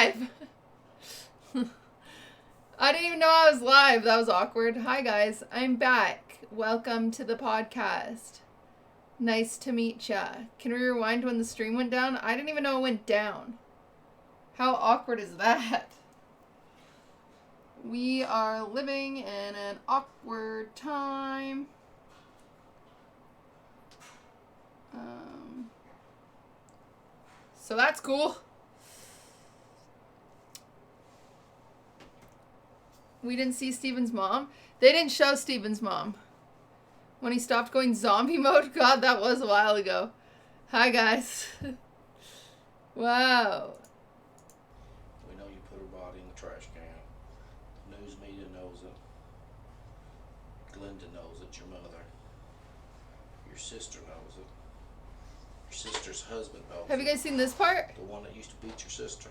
live. I didn't even know I was live. That was awkward. Hi, guys. I'm back. Welcome to the podcast. Nice to meet ya. Can we rewind when the stream went down? I didn't even know it went down. How awkward is that? We are living in an awkward time. So that's cool. We didn't see Steven's mom. They didn't show Steven's mom. When he stopped going zombie mode? God, that was a while ago. Hi, guys. Wow. We know you put her body in the trash can. News media knows it. Glenda knows it. Your mother. Your sister knows it. Your sister's husband knows it. Have you guys seen this part? The one that used to beat your sister.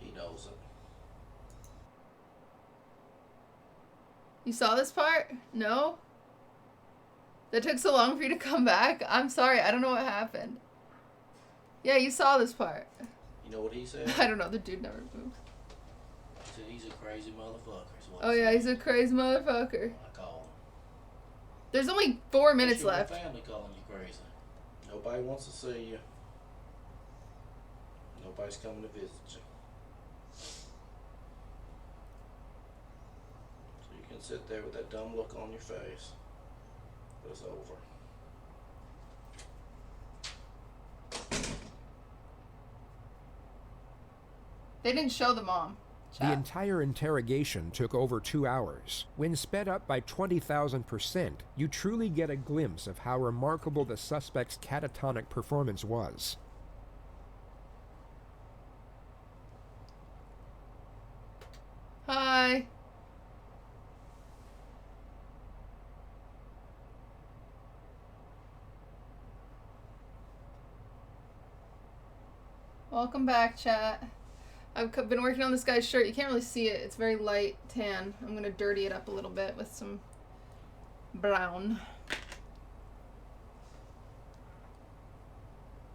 He knows it. You saw this part? No? That took so long for you to come back? I'm sorry, I don't know what happened. Yeah, you saw this part. You know what he said? I don't know, the dude never moved. He said he's a crazy motherfucker. Oh yeah, he's a crazy motherfucker. I call him. There's only 4 minutes left. Your family calling you crazy. Nobody wants to see you. Nobody's coming to visit you. So you can sit there with that dumb look on your face. But it's over. They didn't show the mom. The entire interrogation took over 2 hours. When sped up by 20,000%, you truly get a glimpse of how remarkable the suspect's catatonic performance was. Hi. Welcome back, chat. I've been working on this guy's shirt. You can't really see it. It's very light tan. I'm going to dirty it up a little bit with some brown.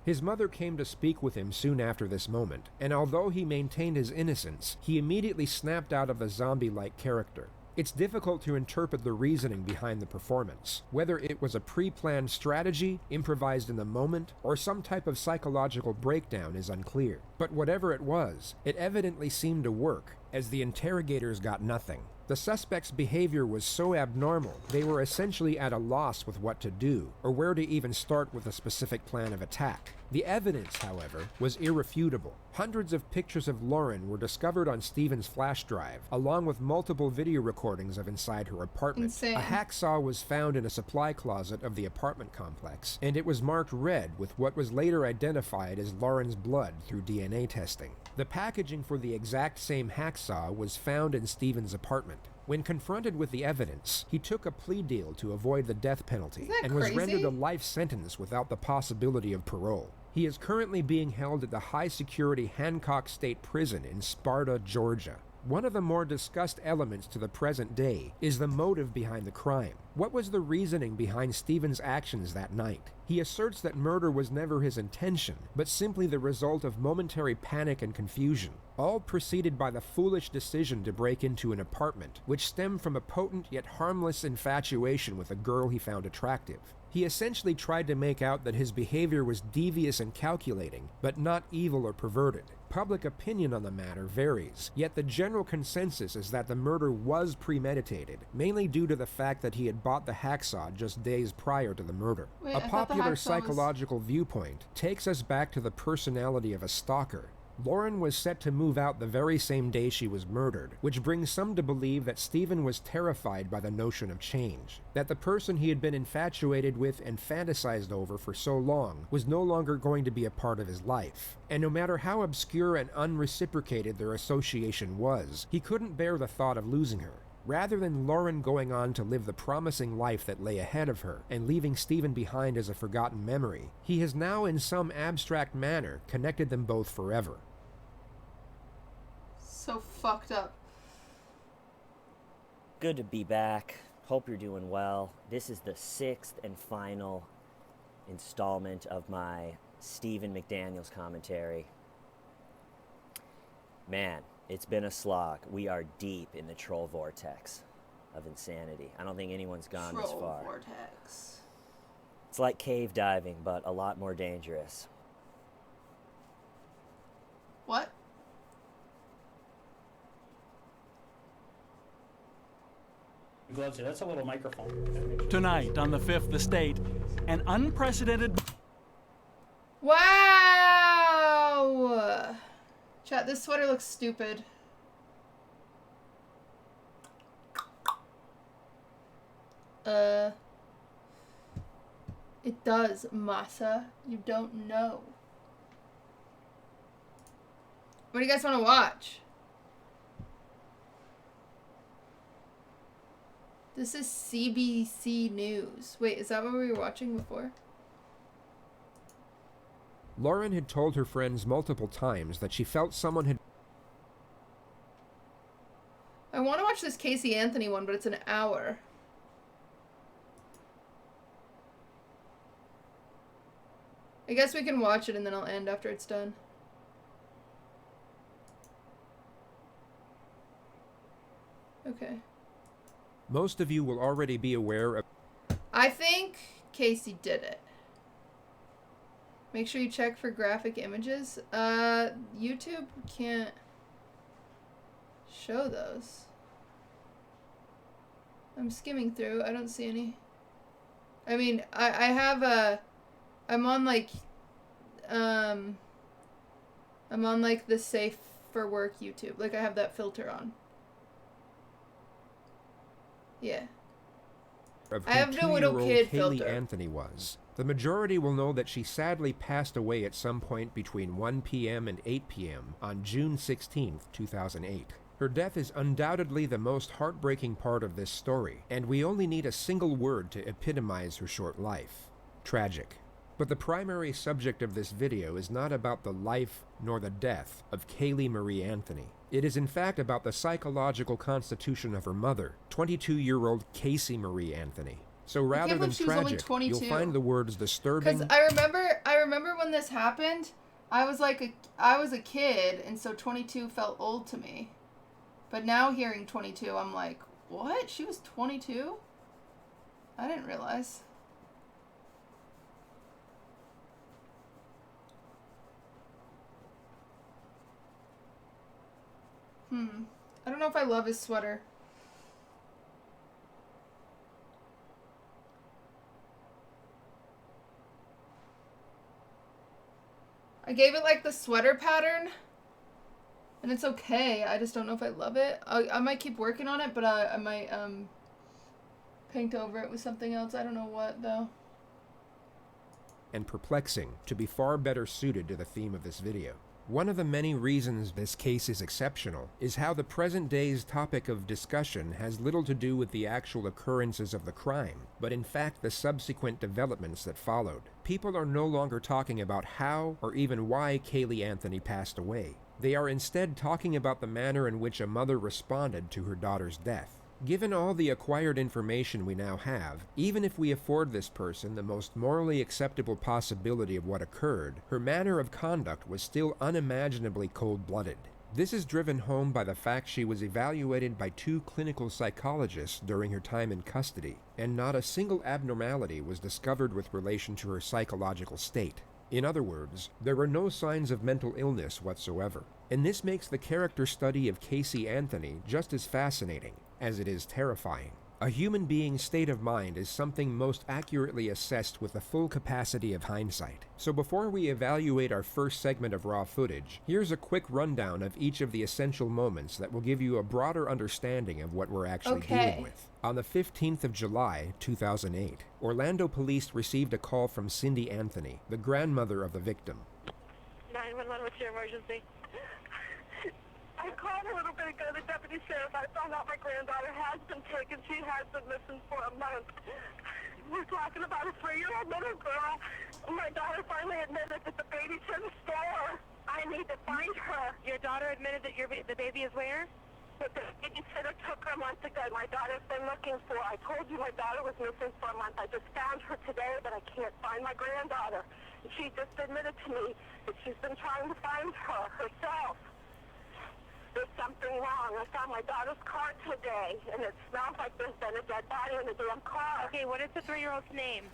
His mother came to speak with him soon after this moment, and although he maintained his innocence, he immediately snapped out of the zombie-like character. It's difficult to interpret the reasoning behind the performance, whether it was a pre-planned strategy, improvised in the moment, or some type of psychological breakdown is unclear. But whatever it was, it evidently seemed to work, as the interrogators got nothing. The suspect's behavior was so abnormal, they were essentially at a loss with what to do, or where to even start with a specific plan of attack. The evidence, however, was irrefutable. Hundreds of pictures of Lauren were discovered on Steven's flash drive, along with multiple video recordings of inside her apartment. Insane. A hacksaw was found in a supply closet of the apartment complex, and it was marked red with what was later identified as Lauren's blood through DNA testing. The packaging for the exact same hacksaw was found in Steven's apartment. When confronted with the evidence, he took a plea deal to avoid the death penalty and was rendered a life sentence without the possibility of parole. He is currently being held at the high-security Hancock State Prison in Sparta, Georgia. One of the more discussed elements to the present day is the motive behind the crime. What was the reasoning behind Steven's actions that night? He asserts that murder was never his intention, but simply the result of momentary panic and confusion, all preceded by the foolish decision to break into an apartment, which stemmed from a potent yet harmless infatuation with a girl he found attractive. He essentially tried to make out that his behavior was devious and calculating, but not evil or perverted. Public opinion on the matter varies, yet the general consensus is that the murder was premeditated, mainly due to the fact that he had bought the hacksaw just days prior to the murder. Wait, a popular psychological viewpoint takes us back to the personality of a stalker. Lauren was set to move out the very same day she was murdered, which brings some to believe that Steven was terrified by the notion of change, that the person he had been infatuated with and fantasized over for so long was no longer going to be a part of his life. And no matter how obscure and unreciprocated their association was, he couldn't bear the thought of losing her. Rather than Lauren going on to live the promising life that lay ahead of her and leaving Steven behind as a forgotten memory, he has now in some abstract manner connected them both forever. So fucked up. Good to be back. Hope you're doing well. This is the 6th and final installment of my Stephen McDaniels commentary. Man, it's been a slog. We are deep in the troll vortex of insanity. I don't think anyone's gone this far. Troll vortex. It's like cave diving, but a lot more dangerous. What? Gloves here. That's a little microphone. Tonight on The Fifth Estate, an unprecedented... Wow! Chat, this sweater looks stupid. It does, Masa. You don't know. What do you guys want to watch? This is CBC News. Wait, is that what we were watching before? Lauren had told her friends multiple times that she felt someone had... I want to watch this Casey Anthony one, but it's an hour. I guess we can watch it and then I'll end after it's done. Okay. Most of you will already be aware of... I think Casey did it. Make sure you check for graphic images. YouTube can't show those. I'm skimming through. I don't see any. I mean, I have a... I'm on like the safe for work YouTube. Like I have that filter on. Yeah. I have no little kid filter. Anthony was. The majority will know that she sadly passed away at some point between 1 p.m. and 8 p.m. on June 16th, 2008. Her death is undoubtedly the most heartbreaking part of this story, and we only need a single word to epitomize her short life. Tragic. But the primary subject of this video is not about the life nor the death of Kaylee Marie Anthony. It is in fact about the psychological constitution of her mother, 22-year-old Casey Marie Anthony. So rather than tragic, you'll find the words disturbing. Because I remember when this happened, I was a kid, and so 22 felt old to me. But now hearing 22, I'm like, what? She was 22? I didn't realize. I don't know if I love his sweater. I gave it like the sweater pattern. And it's okay. I just don't know if I love it. I might keep working on it, but I might paint over it with something else. I don't know what though. And perplexing to be far better suited to the theme of this video. One of the many reasons this case is exceptional is how the present day's topic of discussion has little to do with the actual occurrences of the crime, but in fact the subsequent developments that followed. People are no longer talking about how or even why Kaylee Anthony passed away. They are instead talking about the manner in which a mother responded to her daughter's death. Given all the acquired information we now have, even if we afford this person the most morally acceptable possibility of what occurred, her manner of conduct was still unimaginably cold-blooded. This is driven home by the fact she was evaluated by 2 clinical psychologists during her time in custody, and not a single abnormality was discovered with relation to her psychological state. In other words, there were no signs of mental illness whatsoever. And this makes the character study of Casey Anthony just as fascinating as it is terrifying. A human being's state of mind is something most accurately assessed with the full capacity of hindsight. So before we evaluate our first segment of raw footage, here's a quick rundown of each of the essential moments that will give you a broader understanding of what we're actually dealing with. On the 15th of July, 2008, Orlando police received a call from Cindy Anthony, the grandmother of the victim. 911, what's your emergency? I called a little bit ago, the deputy sheriff. I found out my granddaughter has been taken. She has been missing for a month. We're talking about a 3-year-old little girl. My daughter finally admitted that the baby's in the store. I need to find her. Your daughter admitted that the baby is where? But the babysitter took her a month ago. My daughter's been looking for her. I told you my daughter was missing for a month. I just found her today, but I can't find my granddaughter. She just admitted to me that she's been trying to find her herself. there's something wrong. I found my daughter's car today, and it smells like there's been a dead body in the damn car. Okay, what is the 3-year-old's name?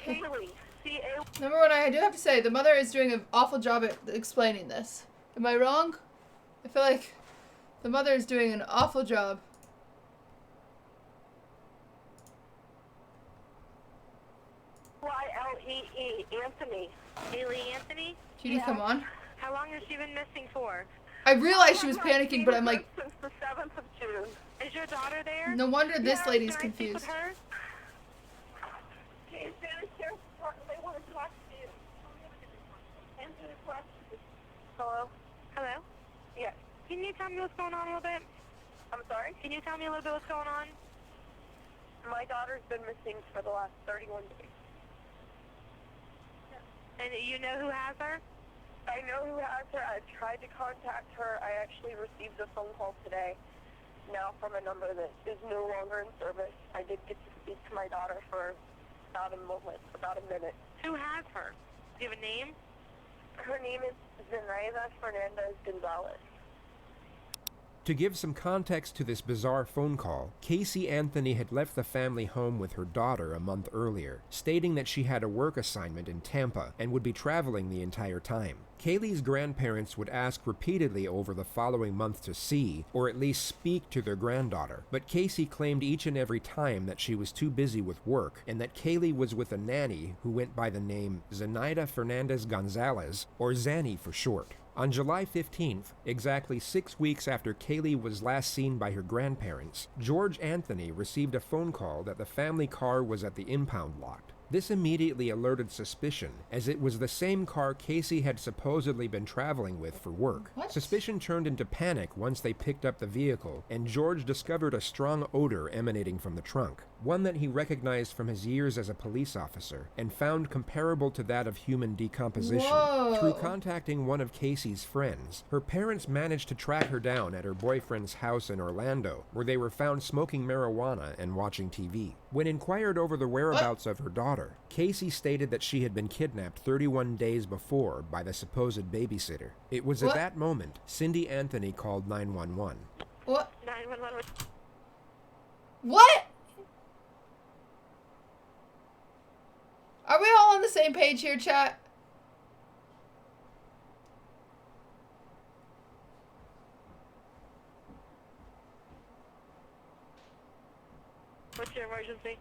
Kaylee, C-A... Number one, I do have to say, the mother is doing an awful job at explaining this. Am I wrong? I feel like the mother is doing an awful job. Y-L-E-E, Anthony. Haley Anthony? Cutie, Yeah. come on. How long has she been missing for? I realized she was I've not panicking, seen but I'm her like, since the 7th of June. Is your daughter there? no wonder this Yeah, lady's Can I speak confused. with her? Hey, Spanish Sheriff's Department, they want to talk to you. Answer the question. Hello? Hello? Yes. Can you tell me what's going on a little bit? I'm sorry? Can you tell me a little bit what's going on? My daughter's been missing for the last 31 days. And you know who has her? I know who has her. I've tried to contact her. I actually received a phone call today, now from a number that is no longer in service. I did get to speak to my daughter for about a minute. Who has her? Do you have a name? Her name is Zenaida Fernandez Gonzalez. To give some context to this bizarre phone call, Casey Anthony had left the family home with her daughter a month earlier, stating that she had a work assignment in Tampa and would be traveling the entire time. Kaylee's grandparents would ask repeatedly over the following month to see, or at least speak to their granddaughter, but Casey claimed each and every time that she was too busy with work and that Kaylee was with a nanny who went by the name Zenaida Fernandez Gonzalez, or Zanny for short. On July 15th, exactly 6 weeks after Kaylee was last seen by her grandparents, George Anthony received a phone call that the family car was at the impound lot. This immediately alerted suspicion, as it was the same car Casey had supposedly been traveling with for work. What? Suspicion turned into panic once they picked up the vehicle, and George discovered a strong odor emanating from the trunk, one that he recognized from his years as a police officer, and found comparable to that of human decomposition. Whoa. Through contacting one of Casey's friends, her parents managed to track her down at her boyfriend's house in Orlando, where they were found smoking marijuana and watching TV. When inquired over the whereabouts of her daughter, Casey stated that she had been kidnapped 31 days before by the supposed babysitter. It was What? at that moment Cindy Anthony called 911. What? 911. What? Are we all on the same page here, chat? What's your emergency?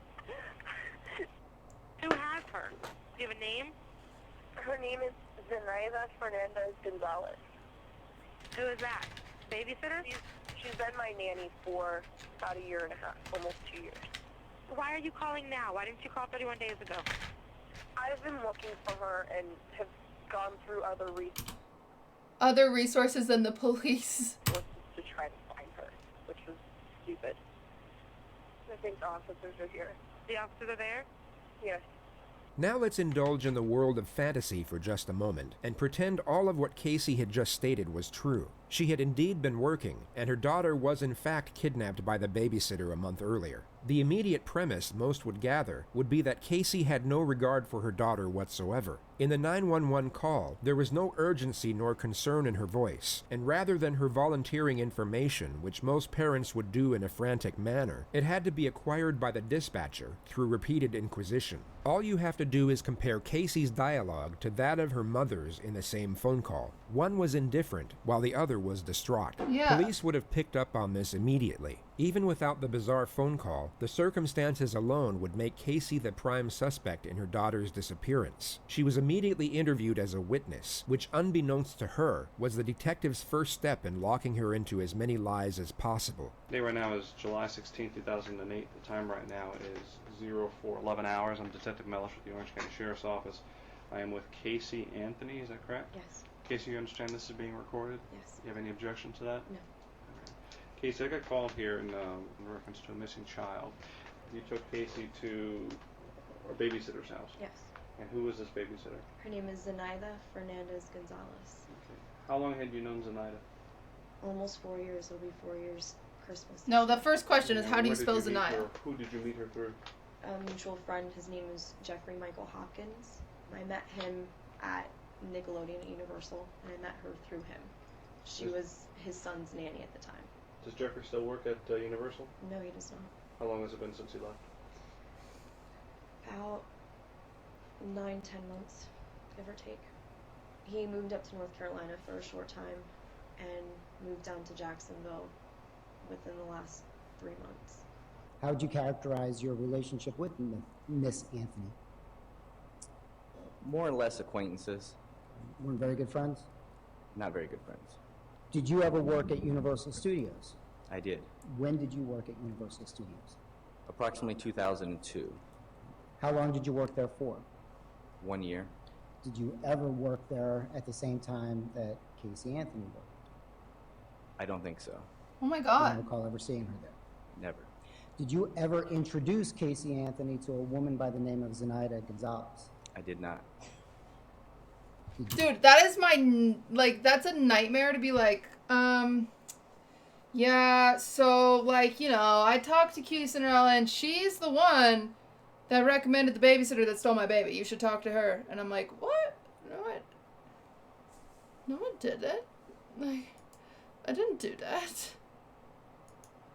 Who has her? Do you have a name? Her name is Zenaida Fernandez Gonzalez. Who is that? Babysitter? She's been my nanny for about a year and a half, almost 2 years. Why are you calling now? Why didn't you call 31 days ago? I've been looking for her and have gone through other resources Other resources than the police. to try to find her, which was stupid. I think the officers are here. The officers are there? Yes. Now let's indulge in the world of fantasy for just a moment, and pretend all of what Casey had just stated was true. She had indeed been working, and her daughter was in fact kidnapped by the babysitter a month earlier. The immediate premise most would gather would be that Casey had no regard for her daughter whatsoever. In the 911 call, there was no urgency nor concern in her voice, and rather than her volunteering information, which most parents would do in a frantic manner, it had to be acquired by the dispatcher through repeated inquisition. All you have to do is compare Casey's dialogue to that of her mother's in the same phone call. One was indifferent, while the other was distraught. Yeah. Police would have picked up on this immediately. Even without the bizarre phone call, the circumstances alone would make Casey the prime suspect in her daughter's disappearance. She was immediately interviewed as a witness, which, unbeknownst to her, was the detective's first step in locking her into as many lies as possible. Day right now is July 16, 2008. The time right now is 0411 hours. I'm Detective Mellish with the Orange County Sheriff's Office. I am with Casey Anthony, is that correct? Yes. Casey, you understand this is being recorded? Yes. You have any objection to that? No. Casey, I got called here in reference to a missing child. You took Casey to a babysitter's house. Yes. And who was this babysitter? Her name is Zenaida Fernandez Gonzalez. Okay. How long had you known Zenaida? Almost 4 years. It'll be 4 years Christmas. No, the first question is, how do you Where did spell meet Zenaida? her? Who did you meet her through? A mutual friend. His name is Jeffrey Michael Hopkins. I met him at Nickelodeon at Universal, and I met her through him. She was his son's nanny at the time. Does Jeffrey still work at Universal? No, he does not. How long has it been since he left? About 9-10 months, give or take. He moved up to North Carolina for a short time and moved down to Jacksonville within the last 3 months. How would you characterize your relationship with Miss Anthony? More or less acquaintances. Weren't very good friends? Not very good friends. Did you ever work at Universal Studios? I did. When did you work at Universal Studios? Approximately 2002. How long did you work there for? 1 year. Did you ever work there at the same time that Casey Anthony worked? I don't think so. Oh my I God. don't recall ever seeing her there. Never. Did you ever introduce Casey Anthony to a woman by the name of Zenaida Gonzalez? I did not. Dude, that is like, that's a nightmare to be like, yeah, so, like, you know, I talked to QTCinderella and she's the one that recommended the babysitter that stole my baby. You should talk to her. And I'm like, what? No, I didn't. Like, I didn't do that.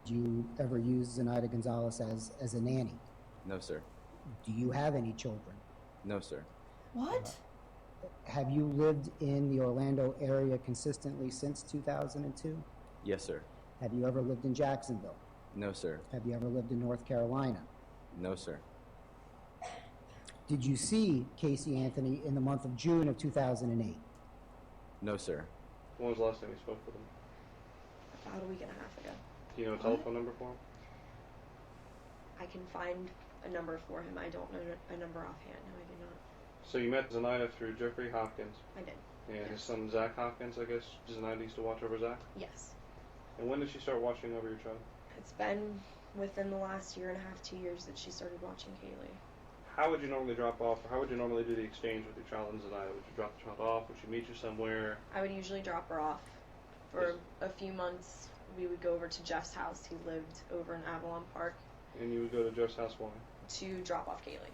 Did you ever use Zenaida Gonzalez as a nanny? No, sir. Do you have any children? No, sir. What? Have you lived in the Orlando area consistently since 2002? Yes, sir. Have you ever lived in Jacksonville? No, sir. Have you ever lived in North Carolina? No, sir. Did you see Casey Anthony in the month of June of 2008? No, sir. When was the last time you spoke with him? About a week and a half ago. Do you know a telephone number for him? I can find a number for him. I don't know a number offhand. No, I do not. So you met Zenaida through Jeffrey Hopkins. I did. And his son Zach Hopkins, I guess. Zenaida used to watch over Zach? Yes. And when did she start watching over your child? It's been within the last year and a half, 2 years that she started watching Kaylee. How would you normally drop off, or how would you normally do the exchange with your child and Zenaida? Would you drop the child off? Would she meet you somewhere? I would usually drop her off. For a few months, we would go over to Jeff's house. He lived over in Avalon Park. And you would go to Jeff's house why? To drop off Kaylee.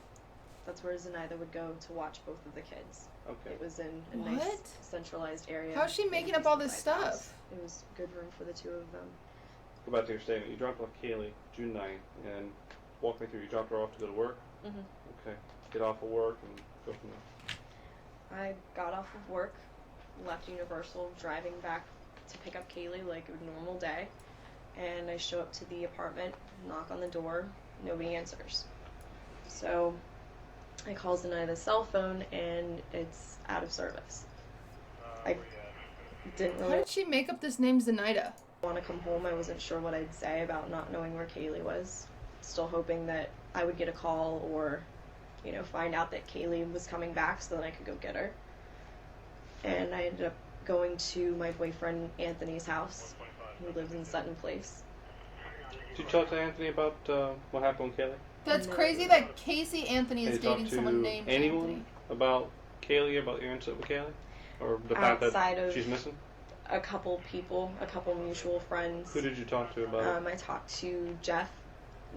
That's where Zenaida would go to watch both of the kids. Okay. It was in a What? nice centralized area. How's she making up all this stuff? It was good room for the two of them. Go back to your statement. You dropped off Kaylee June 9th, and walk me through. You dropped her off to go to work? Mm-hmm. Okay. Get off of work and go from there. I got off of work, left Universal, driving back to pick up Kaylee like a normal day, and I show up to the apartment, knock on the door, nobody answers. So I call Zenaida's cell phone and it's out of service. I didn't really How did she make up this name Zenaida? want to come home. I wasn't sure what I'd say about not knowing where Kaylee was. Still hoping that I would get a call or, you know, find out that Kaylee was coming back so then I could go get her. And I ended up going to my boyfriend Anthony's house, who lives in Sutton Place. Did you talk to Anthony about what happened with Kaylee? That's crazy that Casey Anthony is Did you talk dating to someone named anyone Anthony. about Kaylee, about your incident with Kaylee? Or the fact Outside that of she's missing? A couple people, a couple mutual friends. Who did you talk to about it? I talked to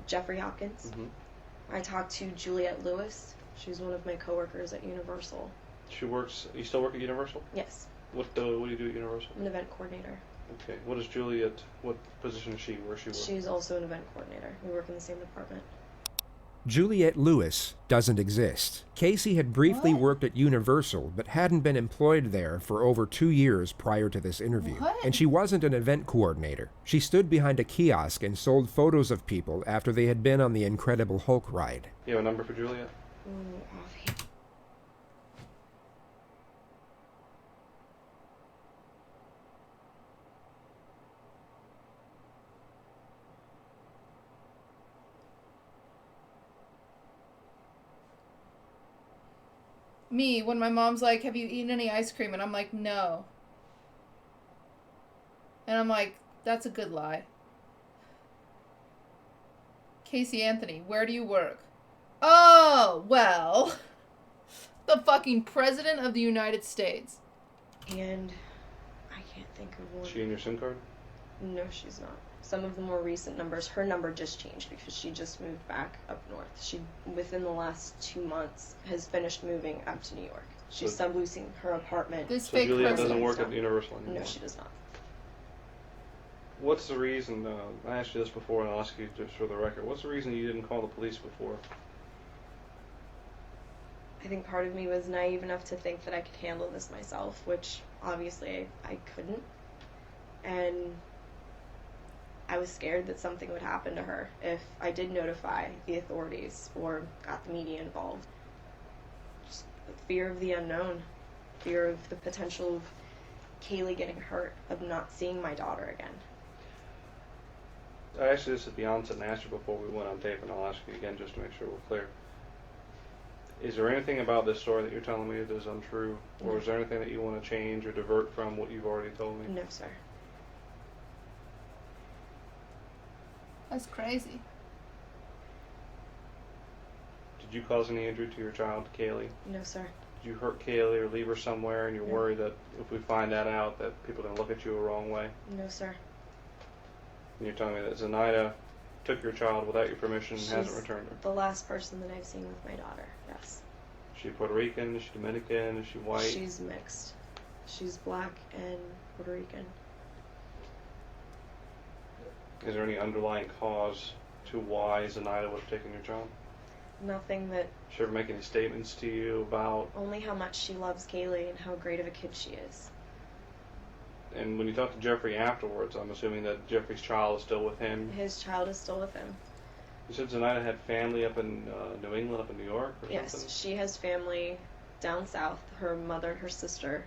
Jeffrey Hopkins. Mm-hmm. I talked to Juliette Lewis. She's one of my coworkers at Universal. She works. You still work at Universal? Yes. What do you do at Universal? I'm an event coordinator. Okay. What is Juliet? What position is she? Where she works? She's also an event coordinator. We work in the same department. Juliette Lewis doesn't exist. Casey had briefly worked at Universal, but hadn't been employed there for over 2 years prior to this interview. And she wasn't an event coordinator. She stood behind a kiosk and sold photos of people after they had been on the Incredible Hulk ride. You have a number for Juliet? Offhand. Me, when my mom's like, have you eaten any ice cream? And I'm like, no. And I'm like, that's a good lie. Casey Anthony, where do you work? Oh, well, the fucking President of the United States. And I can't think of one. Is she in your SIM card? No, she's not. Some of the more recent numbers, her number just changed because she just moved back up north. She, within the last 2 months, has finished moving up to New York. She's subleasing her apartment. This So fake Juliet person. doesn't work at Universal anymore? No, she does not. What's the reason, I asked you this before and I'll ask you just for the record, what's the reason you didn't call the police before? I think part of me was naive enough to think that I could handle this myself, which obviously I couldn't. And I was scared that something would happen to her if I did notify the authorities or got the media involved. Just the fear of the unknown, fear of the potential of Kaylee getting hurt, of not seeing my daughter again. I asked you this at the onset and asked you before we went on tape, and I'll ask you again just to make sure we're clear. Is there anything about this story that you're telling me that is untrue? Or is there anything that you want to change or divert from what you've already told me? No, sir. That's crazy. Did you cause any injury to your child, Kaylee? No, sir. Did you hurt Kaylee or leave her somewhere and you're No. worried that if we find that out that people are going to look at you the wrong way? No, sir. And you're telling me that Zenaida took your child without your permission and hasn't returned her? The last person that I've seen with my daughter, yes. Is she Puerto Rican? Is she Dominican? Is she white? She's mixed. She's black and Puerto Rican. Is there any underlying cause to why Zenaida would have taken your child? Nothing that... Did she ever make any statements to you about... Only how much she loves Kaylee and how great of a kid she is. And when you talked to Jeffrey afterwards, I'm assuming that Jeffrey's child is still with him. His child is still with him. You said Zenaida had family up in New England, up in New York or Yes, something? she has family down south. Her mother and her sister.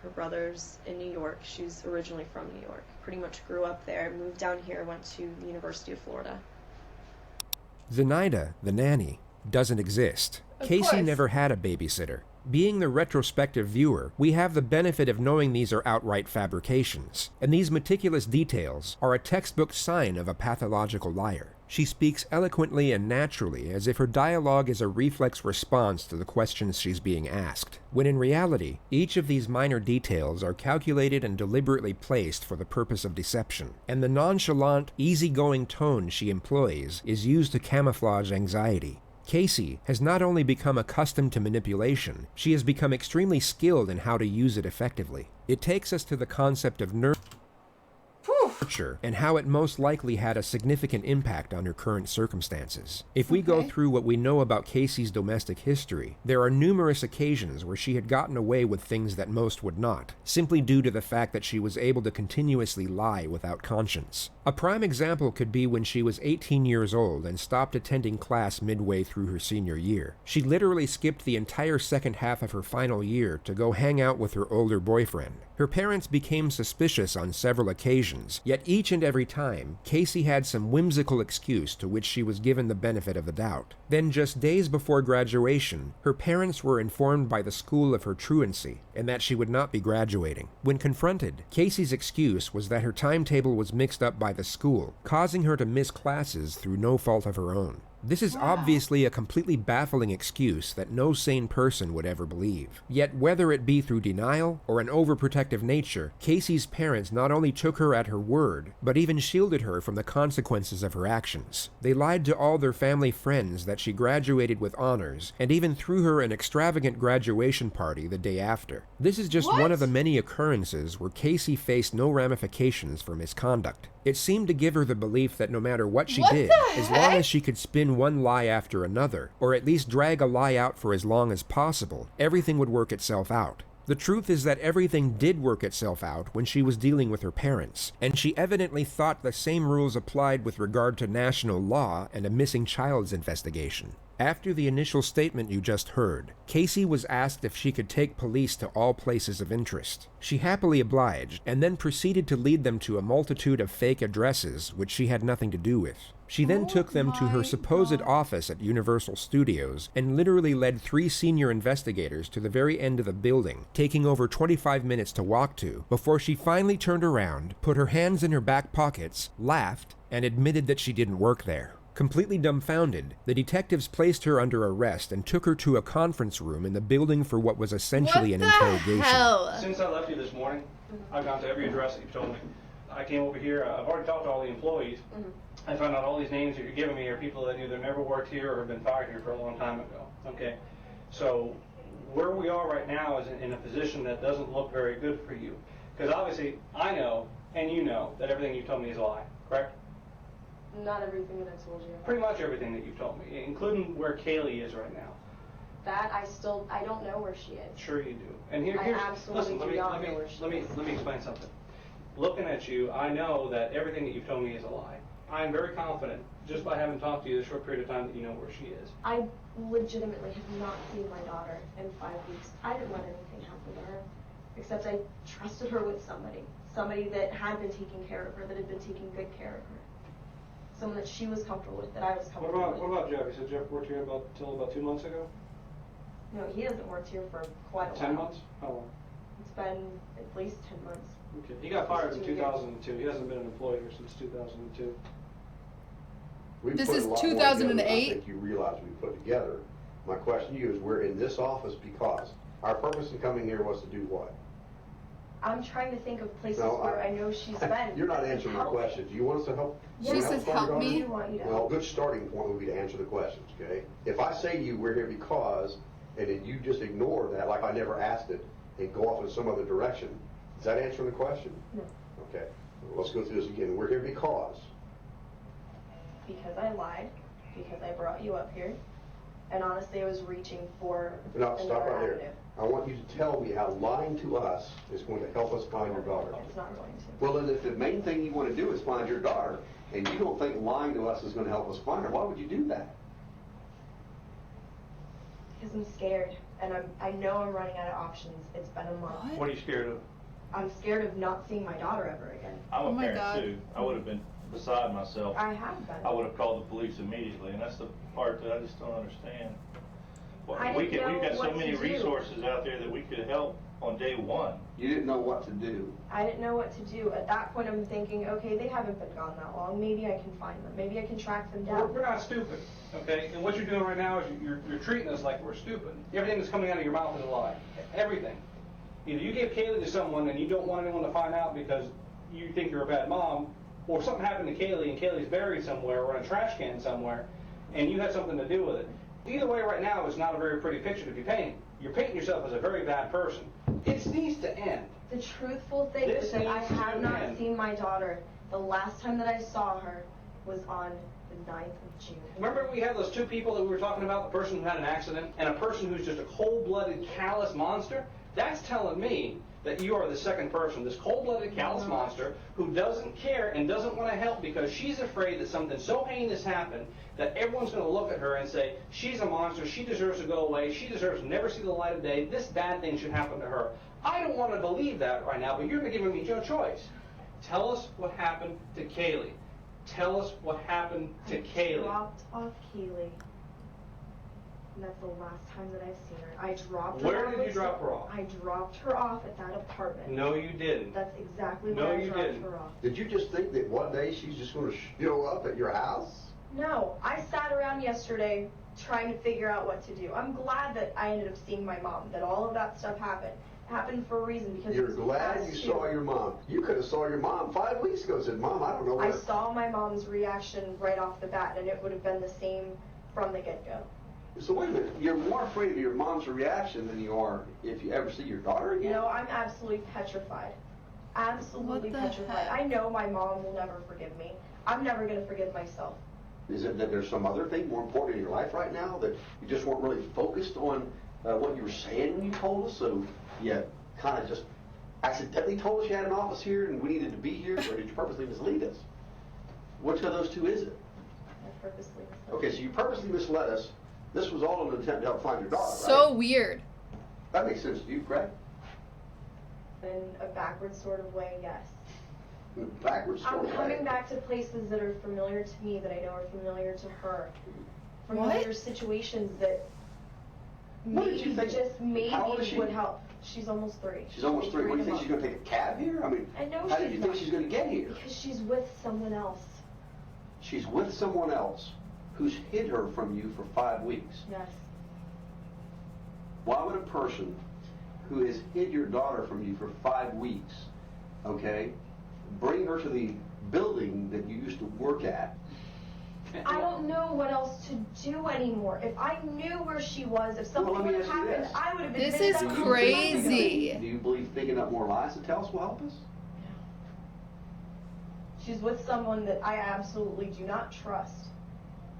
Her brother's in New York. She's originally from New York. Pretty much grew up there, moved down here, went to the University of Florida. Zenaida, the nanny, doesn't exist. Of Casey course. never had a babysitter. Being the retrospective viewer, we have the benefit of knowing these are outright fabrications, and these meticulous details are a textbook sign of a pathological liar. She speaks eloquently and naturally, as if her dialogue is a reflex response to the questions she's being asked, when in reality, each of these minor details are calculated and deliberately placed for the purpose of deception, and the nonchalant, easygoing tone she employs is used to camouflage anxiety. Casey has not only become accustomed to manipulation, she has become extremely skilled in how to use it effectively. It takes us to the concept of nurture and how it most likely had a significant impact on her current circumstances. If we go through what we know about Casey's domestic history, there are numerous occasions where she had gotten away with things that most would not, simply due to the fact that she was able to continuously lie without conscience. A prime example could be when she was 18 years old and stopped attending class midway through her senior year. She literally skipped the entire second half of her final year to go hang out with her older boyfriend. Her parents became suspicious on several occasions, yet each and every time, Casey had some whimsical excuse to which she was given the benefit of the doubt. Then just days before graduation, her parents were informed by the school of her truancy and that she would not be graduating. When confronted, Casey's excuse was that her timetable was mixed up by the school, causing her to miss classes through no fault of her own. This is obviously a completely baffling excuse that no sane person would ever believe. Yet whether it be through denial or an overprotective nature, Casey's parents not only took her at her word, but even shielded her from the consequences of her actions. They lied to all their family friends that she graduated with honors, and even threw her an extravagant graduation party the day after. This is just one of the many occurrences where Casey faced no ramifications for misconduct. It seemed to give her the belief that no matter what she did, as long as she could spin one lie after another, or at least drag a lie out for as long as possible, everything would work itself out. The truth is that everything did work itself out when she was dealing with her parents, and she evidently thought the same rules applied with regard to national law and a missing child's investigation. After the initial statement you just heard, Casey was asked if she could take police to all places of interest. She happily obliged, and then proceeded to lead them to a multitude of fake addresses which she had nothing to do with. She then took them to her supposed office at Universal Studios and literally led 3 senior investigators to the very end of the building, taking over 25 minutes to walk to, before she finally turned around, put her hands in her back pockets, laughed, and admitted that she didn't work there. Completely dumbfounded, the detectives placed her under arrest and took her to a conference room in the building for what was essentially an interrogation. Since I left you this morning, I've gone to every address that you've told me. I came over here, I've already talked to all the employees. I found out all these names that you're giving me are people that either never worked here or have been fired here for a long time ago. Okay, so where we are right now is in a position that doesn't look very good for you. Because obviously, I know and you know that everything you told me is a lie, correct? Not everything that I told you. Pretty much everything that you've told me, including where Kaylee is right now. That I don't know where she is. Sure you do. And here's absolutely listen, do not know where she let me explain something. Looking at you, I know that everything that you've told me is a lie. I am very confident, just by having talked to you this short period of time, that you know where she is. I legitimately have not seen my daughter in 5 weeks. I didn't let anything happen to her, except I trusted her with somebody that had been taking care of her, that had been taking good care of her. Someone that she was comfortable with, that I was comfortable with. What about Jeff? You said Jeff worked here until about 2 months ago? No, he hasn't worked here for quite a while. 10 months? How long? It's been at least 10 months. Okay. He got fired in 2002. He hasn't been an employee here since 2002. We This put is a lot more together than 2008? I think you realize we put together. My question to you is, we're in this office because our purpose in coming here was to do what? I'm trying to think of places No, where I know she's been. You're not answering my question. Do you want us to help? Yes. She says, help me. I do want you to Well, a help. good starting point would be to answer the questions, okay? If I say to you, we're here because, and then you just ignore that, like I never asked it, and go off in some other direction, is that answering the question? No. Okay, let's go through this again. We're here because. Because I lied, because I brought you up here, and honestly I was reaching for No, stop another right there. avenue. I want you to tell me how lying to us is going to help us find your daughter. It's not going to. Well, then if the main thing you want to do is find your daughter, and you don't think lying to us is going to help us find her, why would you do that? Because I'm scared, and I know I'm running out of options. It's been a month. What are you scared of? I'm scared of not seeing my daughter ever again. I'm Oh a my parent God. too. I would have been beside myself. I have been. I would have called the police immediately, and that's the part that I just don't understand. Well, I we've didn't know got so what many to do. resources out there that we could help on day one. You didn't know what to do. I didn't know what to do. At that point I'm thinking, okay, they haven't been gone that long. Maybe I can find them. Maybe I can track them down. We're not stupid, okay? And what you're doing right now is you're treating us like we're stupid. Everything that's coming out of your mouth is a lie. Everything. Either you gave Kaylee to someone and you don't want anyone to find out because you think you're a bad mom, or something happened to Kaylee and Kaylee's buried somewhere or in a trash can somewhere, and you had something to do with it. Either way, right now, it's not a very pretty picture to be painting. You're painting yourself as a very bad person. It needs to end. The truthful thing This is that I needs to have not end. seen my daughter. The last time that I saw her was on the 9th of June. Remember we had those two people that we were talking about, the person who had an accident and a person who's just a cold-blooded, callous monster? That's telling me that you are the second person, this cold-blooded, callous monster who doesn't care and doesn't want to help because she's afraid that something so heinous happened that everyone's going to look at her and say, she's a monster, she deserves to go away, she deserves to never see the light of day, this bad thing should happen to her. I don't want to believe that right now, but you're giving me no choice. Tell us what happened to Kaylee. Tell us what happened to I Kaylee. dropped off Kaylee. And that's the last time that I've seen her. I dropped her Where off. did you drop her off? I dropped her off at that apartment. No, you didn't. That's exactly No, where I you dropped didn't. her off. Did you just think that one day she's just going to show up at your house? No, I sat around yesterday trying to figure out what to do. I'm glad that I ended up seeing my mom, that all of that stuff happened. It happened for a reason because You're it's glad past you due. saw your mom. You could have saw your mom 5 weeks ago and said, Mom, I don't know I where. saw my mom's reaction right off the bat, and it would have been the same from the get-go. So wait a minute, you're more afraid of your mom's reaction than you are if you ever see your daughter again? No, I'm absolutely petrified. Absolutely What the petrified. heck? I know my mom will never forgive me. I'm never going to forgive myself. Is it that there's some other thing more important in your life right now that you just weren't really focused on what you were saying when you told us? So you kind of just accidentally told us you had an office here and we needed to be here, or did you purposely mislead us? Which of those two is it? I purposely misled Okay, so you purposely misled us. This was all in an attempt to help find your daughter, So right? weird. That makes sense to you, correct? in a backward sort of way, yes. Backwards sort I'm of coming way. back to places that are familiar to me, that I know are familiar to her. Familiar situations that What did you maybe, think? just maybe How old is she? would help. She's almost 3. She's almost 3. What do you think, she's going going to take a cab here? I mean, I know how do she's you think not. she's going to get here? Because she's with someone else. She's with someone else who's hid her from you for 5 weeks. Yes. Why would a person who has hid your daughter from you for 5 weeks, okay, bring her to the building that you used to work at? I don't know what else to do anymore. If I knew where she was, if something Well, let me would have ask you happened, this. I would have This admitted is that. crazy. Do you believe thinking up more lies to tell us will help us? She's with someone that I absolutely do not trust,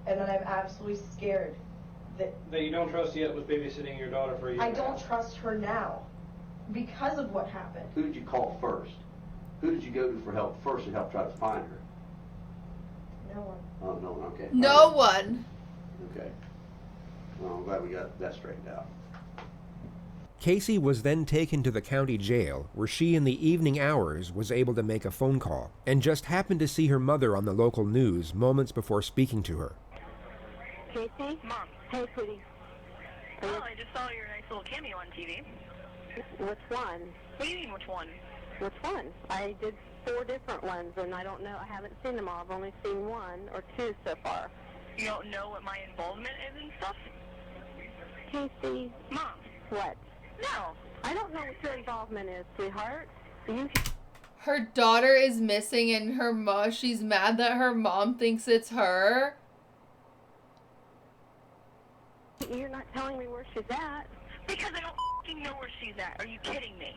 and that I'm absolutely scared that you don't trust yet was babysitting your daughter for a year. I don't trust her now because of what happened. Who did you call first? Who did you go to for help first to help try to find her? No one. Oh, no one, okay. No one. Okay. Well, I'm glad we got that straightened out. Casey was then taken to the county jail, where she in the evening hours was able to make a phone call, and just happened to see her mother on the local news moments before speaking to her. Casey? Mom. Hey, sweetie. Oh, I just saw your nice little cameo on TV. Which one? What do you mean, which one? Which one? I did 4 different ones, and I don't know. I haven't seen them all. I've only seen 1 or 2 so far. You don't know what my involvement is and stuff? Casey? Mom. What? No. I don't know what your involvement is, sweetheart. Her daughter is missing and she's mad that her mom thinks it's her. You're not telling me where she's at. Because I don't f***ing know where she's at. Are you kidding me?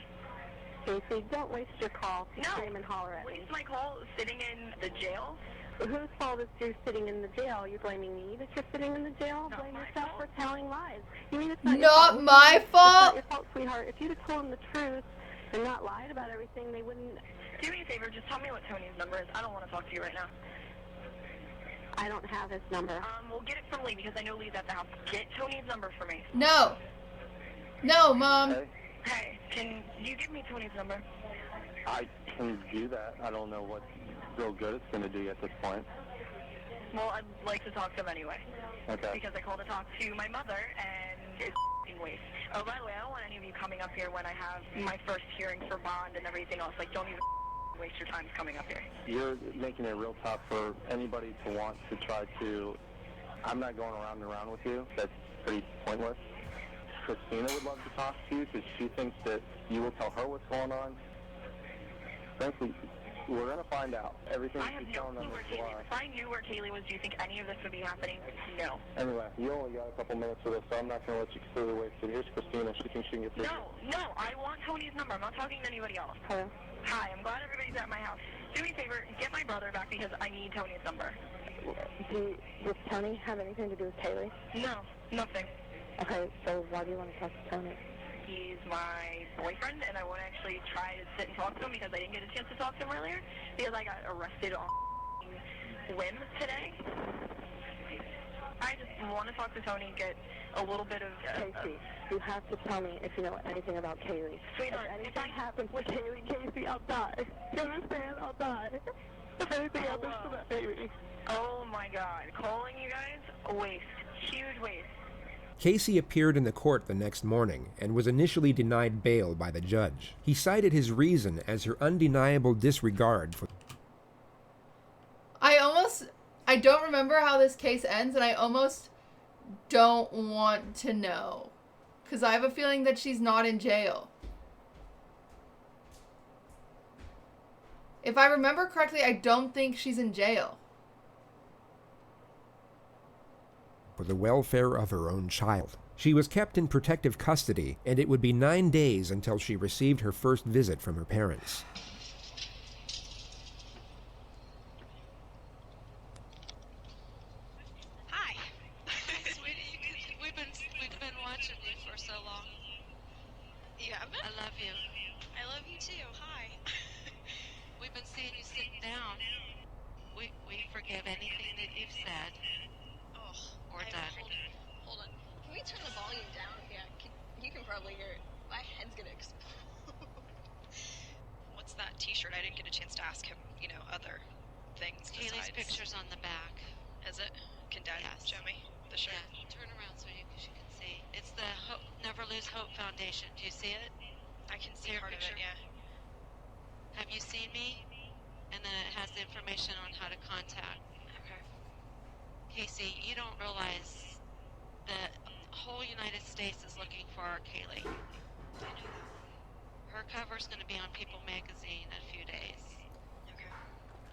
Casey, don't waste your call to No. scream and holler at me. Waste my call sitting in the jail? Whose fault is you're sitting in the jail? You're blaming me that you're sitting in the jail? Not Blame my yourself fault. for telling lies. You mean it's not your Not fault? my It's fault? not your fault, sweetheart. If you'd have told them the truth and not lied about everything, they wouldn't. Do me a favor, just tell me what Tony's number is. I don't want to talk to you right now. I don't have his number. We'll get it from Lee because I know Lee's at the house. Get Tony's number for me. No. No, Mom. Hey, can you give me Tony's number? I can do that. I don't know what real good it's going to do you at this point. Well, I'd like to talk to him anyway. Okay. Because I called to talk to my mother, and it's f***ing waste. Oh, by the way, I don't want any of you coming up here when I have my first hearing for bond and everything else. Like, don't even waste your time coming up here. You're making it real tough for anybody to want to try to... I'm not going around and around with you. That's pretty pointless. Christina would love to talk to you because she thinks that you will tell her what's going on. Frankly, we're going to find out. Everything I have she's no telling them clue where is Kaylee a lie. is. If I knew where Kaylee was, do you think any of this would be happening? No. Anyway, you only got a couple minutes for this, so I'm not going to let you completely waste it. Here's Christina. She thinks she can get through. No, I want Tony's number. I'm not talking to anybody else. Hello? Hi, I'm glad everybody's at my house. Do me a favor, get my brother back because I need Tony's number. Does Tony have anything to do with Kaylee? No, nothing. Okay, so why do you want to talk to Tony? He's my boyfriend, and I want to actually try to sit and talk to him because I didn't get a chance to talk to him earlier because I got arrested on whim today. I just want to talk to Tony and get a little bit of... Casey, you have to tell me if you know anything about Kaylee. Sweetheart, if anything happens with Kaylee, Casey, I'll die. You understand? I'll die. If anything happens to that baby. Oh my God, calling you guys, waste. Huge waste. Casey appeared in the court the next morning and was initially denied bail by the judge. He cited his reason as her undeniable disregard for... I don't remember how this case ends, and I almost don't want to know. Because I have a feeling that she's not in jail. If I remember correctly, I don't think she's in jail. For the welfare of her own child. She was kept in protective custody, and it would be 9 days until she received her first visit from her parents. Hi. Sweetie, we've been watching you for so long. You haven't? I love you. I love you too. Hi. We've been seeing you sitting down. We forgive anything that you've said. Or done. Hold on. Can we turn the volume down? Yeah, you can probably hear it. My head's gonna explode. What's that t-shirt? I didn't get a chance to ask him, other things Kaylee's picture's on the back. Is it? Can Dad show me the shirt? Yeah, turn around so you can see. It's the Never Lose Hope Foundation. Do you see it? I can see part of it, yeah. Have you seen me? And then it has the information on how to contact. Okay. Casey, you don't realize the whole United States is looking for our Kaylee. I know that. Her cover's going to be on People magazine in a few days. Okay.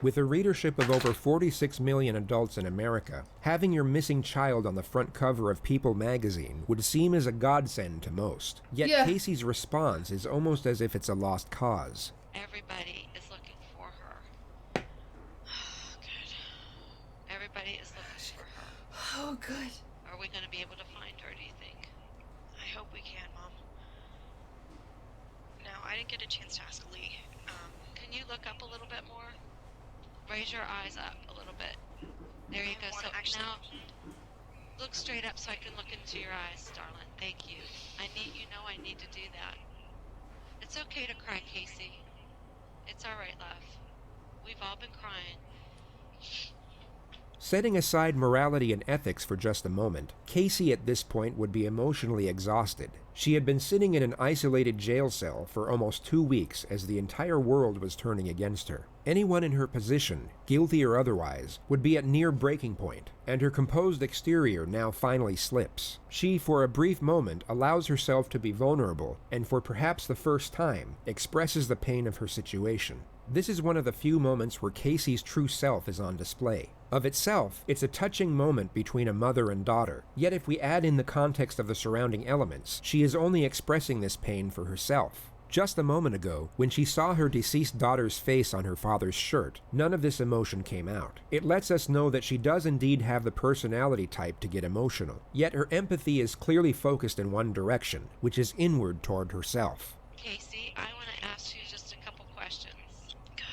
With a readership of over 46 million adults in America, having your missing child on the front cover of People magazine would seem as a godsend to most. Yet Casey's response is almost as if it's a lost cause. Everybody is looking for her. Oh, good. Are we going to be able to find her, do you think? I hope we can, Mom. Now, I didn't get a chance to ask Lee. Can you look up a little bit more? Raise your eyes up a little bit. There you go. So now, look straight up so I can look into your eyes, darling. Thank you. I need to do that. It's okay to cry, Casey. It's all right, love. We've all been crying. Setting aside morality and ethics for just a moment, Casey at this point would be emotionally exhausted. She had been sitting in an isolated jail cell for almost 2 weeks as the entire world was turning against her. Anyone in her position, guilty or otherwise, would be at near breaking point, and her composed exterior now finally slips. She, for a brief moment, allows herself to be vulnerable, and for perhaps the first time, expresses the pain of her situation. This is one of the few moments where Casey's true self is on display. Of itself, it's a touching moment between a mother and daughter, yet if we add in the context of the surrounding elements, she is only expressing this pain for herself. Just a moment ago, when she saw her deceased daughter's face on her father's shirt, none of this emotion came out. It lets us know that she does indeed have the personality type to get emotional, yet her empathy is clearly focused in one direction, which is inward toward herself. Casey, I want to ask you just a couple questions. Good.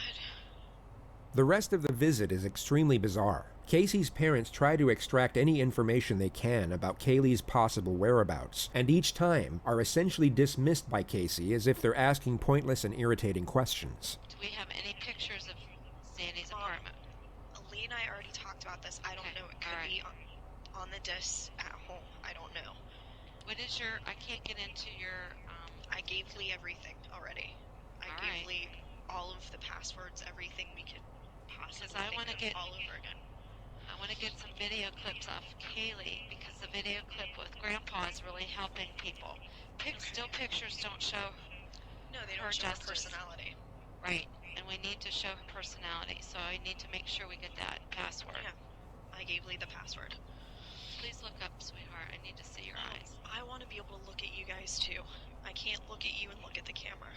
The rest of the visit is extremely bizarre. Casey's parents try to extract any information they can about Kaylee's possible whereabouts, and each time are essentially dismissed by Casey as if they're asking pointless and irritating questions. Do we have any pictures of Sandy's apartment? Lee and I already talked about this. I don't know. It could be on the disc at home. I don't know. What is your... I can't get into your... I gave Lee everything already. I gave Lee all of the passwords, everything we could possibly I want to get all over again. I want to get some video clips off Kaylee because the video clip with Grandpa is really helping people. Still pictures don't show. No, they don't show her personality. Right, and we need to show her personality, so I need to make sure we get that password. Yeah, I gave Lee the password. Please look up, sweetheart. I need to see your eyes. I want to be able to look at you guys too. I can't look at you and look at the camera.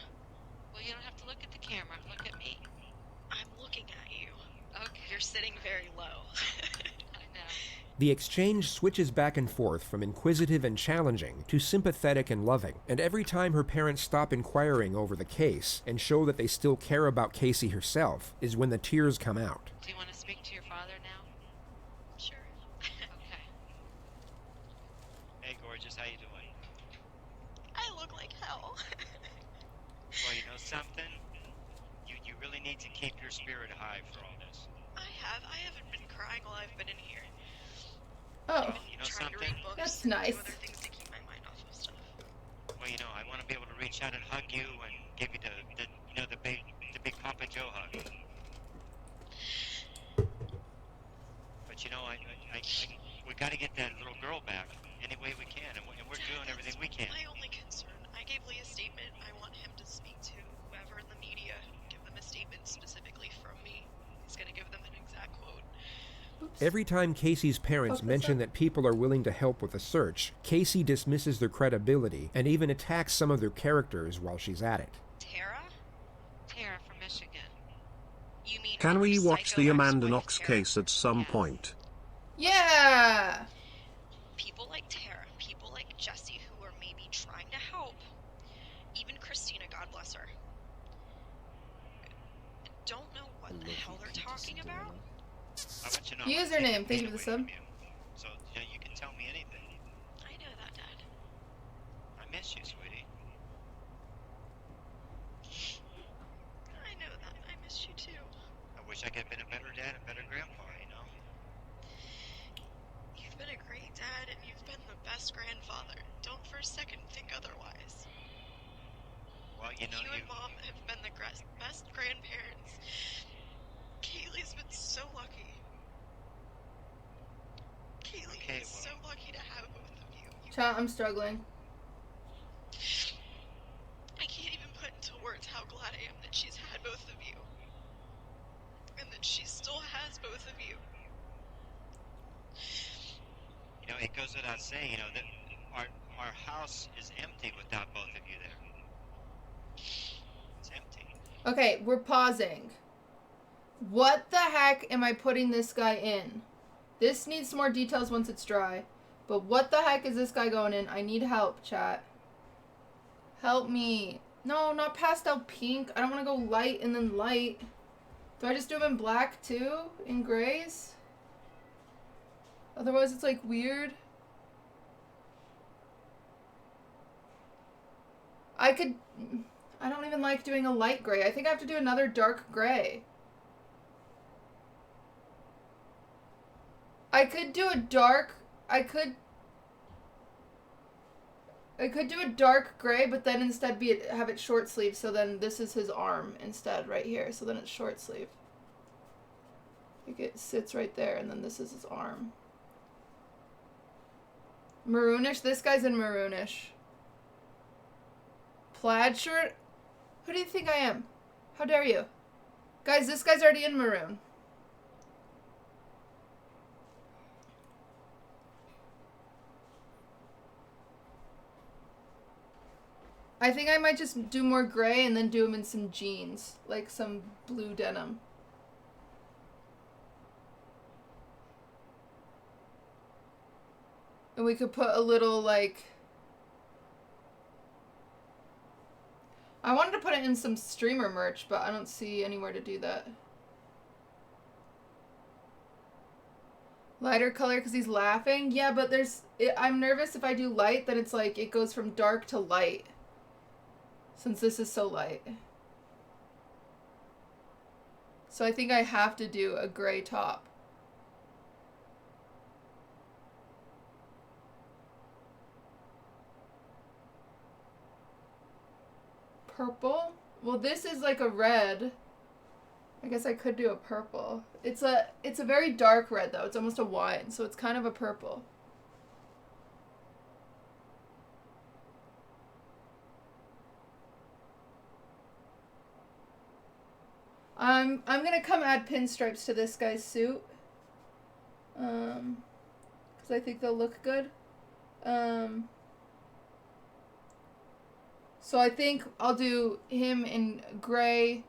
Well, you don't have to look at the camera. Look at me. I'm looking at you. Okay. You're sitting very low. I know. The exchange switches back and forth from inquisitive and challenging to sympathetic and loving, and every time her parents stop inquiring over the case and show that they still care about Casey herself is when the tears come out. Do you want to speak to your father now? Sure. Okay. Hey, gorgeous, how you doing? I look like hell. Well, you know something? You really need to keep your spirit high for all this. I haven't been crying while I've been in here. Oh, You know Trying to something? read books that's and nice. do other things to keep my mind off of stuff. Well, you know, I want to be able to reach out and hug you and give you the big Papa Joe hug. But you know, we got to get that little girl back any way we can, and we're doing everything we can. My only concern. I gave Lee a statement. I want him to speak to whoever in the media, give them a statement specifically from me. He's gonna give them an exact quote. Every time Casey's parents mention that people are willing to help with the search, Casey dismisses their credibility and even attacks some of their characters while she's at it. Tara? Tara from Michigan. You mean Can we watch the Amanda ex-wife Knox Tara? case at some point? Yeah. People like Tara, people like Jesse who are maybe trying to help, even Christina, God bless her, don't know what the hell they're talking about. I want you to know Username. Thank you for the sub. So, you know, you can tell me anything. I know that, Dad. I miss you, sweetie. I know that. I miss you too. I wish I could have been a better dad and better grandpa, you know? You've been a great dad and you've been the best grandfather. Don't for a second think otherwise. Well, you know, You and Mom have been the best grandparents. Kaylee's been so lucky. Kaylee is so lucky to have both of you. Chat, I'm struggling. I can't even put into words how glad I am that she's had both of you. And that she still has both of you. You know, it goes without saying, you know, that our house is empty without both of you there. It's empty. Okay, we're pausing. What the heck am I putting this guy in? This needs some more details once it's dry. But what the heck is this guy going in? I need help, chat. Help me. No, not pastel pink. I don't want to go light and then light. Do I just do them in black too? In grays? Otherwise it's like weird. I don't even like doing a light gray. I think I have to do another dark gray. I could do a dark, I could do a dark gray, but then instead have it short sleeve, so then this is his arm instead right here, so then it's short sleeve. Like it sits right there, and then this is his arm. Maroonish, this guy's in maroonish. Plaid shirt? Who do you think I am? How dare you? Guys, this guy's already in maroon. I think I might just do more gray and then do them in some jeans, like some blue denim. And we could put a little, like... I wanted to put it in some streamer merch, but I don't see anywhere to do that. Lighter color because he's laughing? Yeah, but I'm nervous if I do light, then it's like it goes from dark to light. Since this is so light. So I think I have to do a gray top. Purple? Well, this is like a red. I guess I could do a purple. It's a very dark red though. It's almost a wine, so it's kind of a purple. I'm gonna come add pinstripes to this guy's suit. Because I think they'll look good. So I think I'll do him in gray,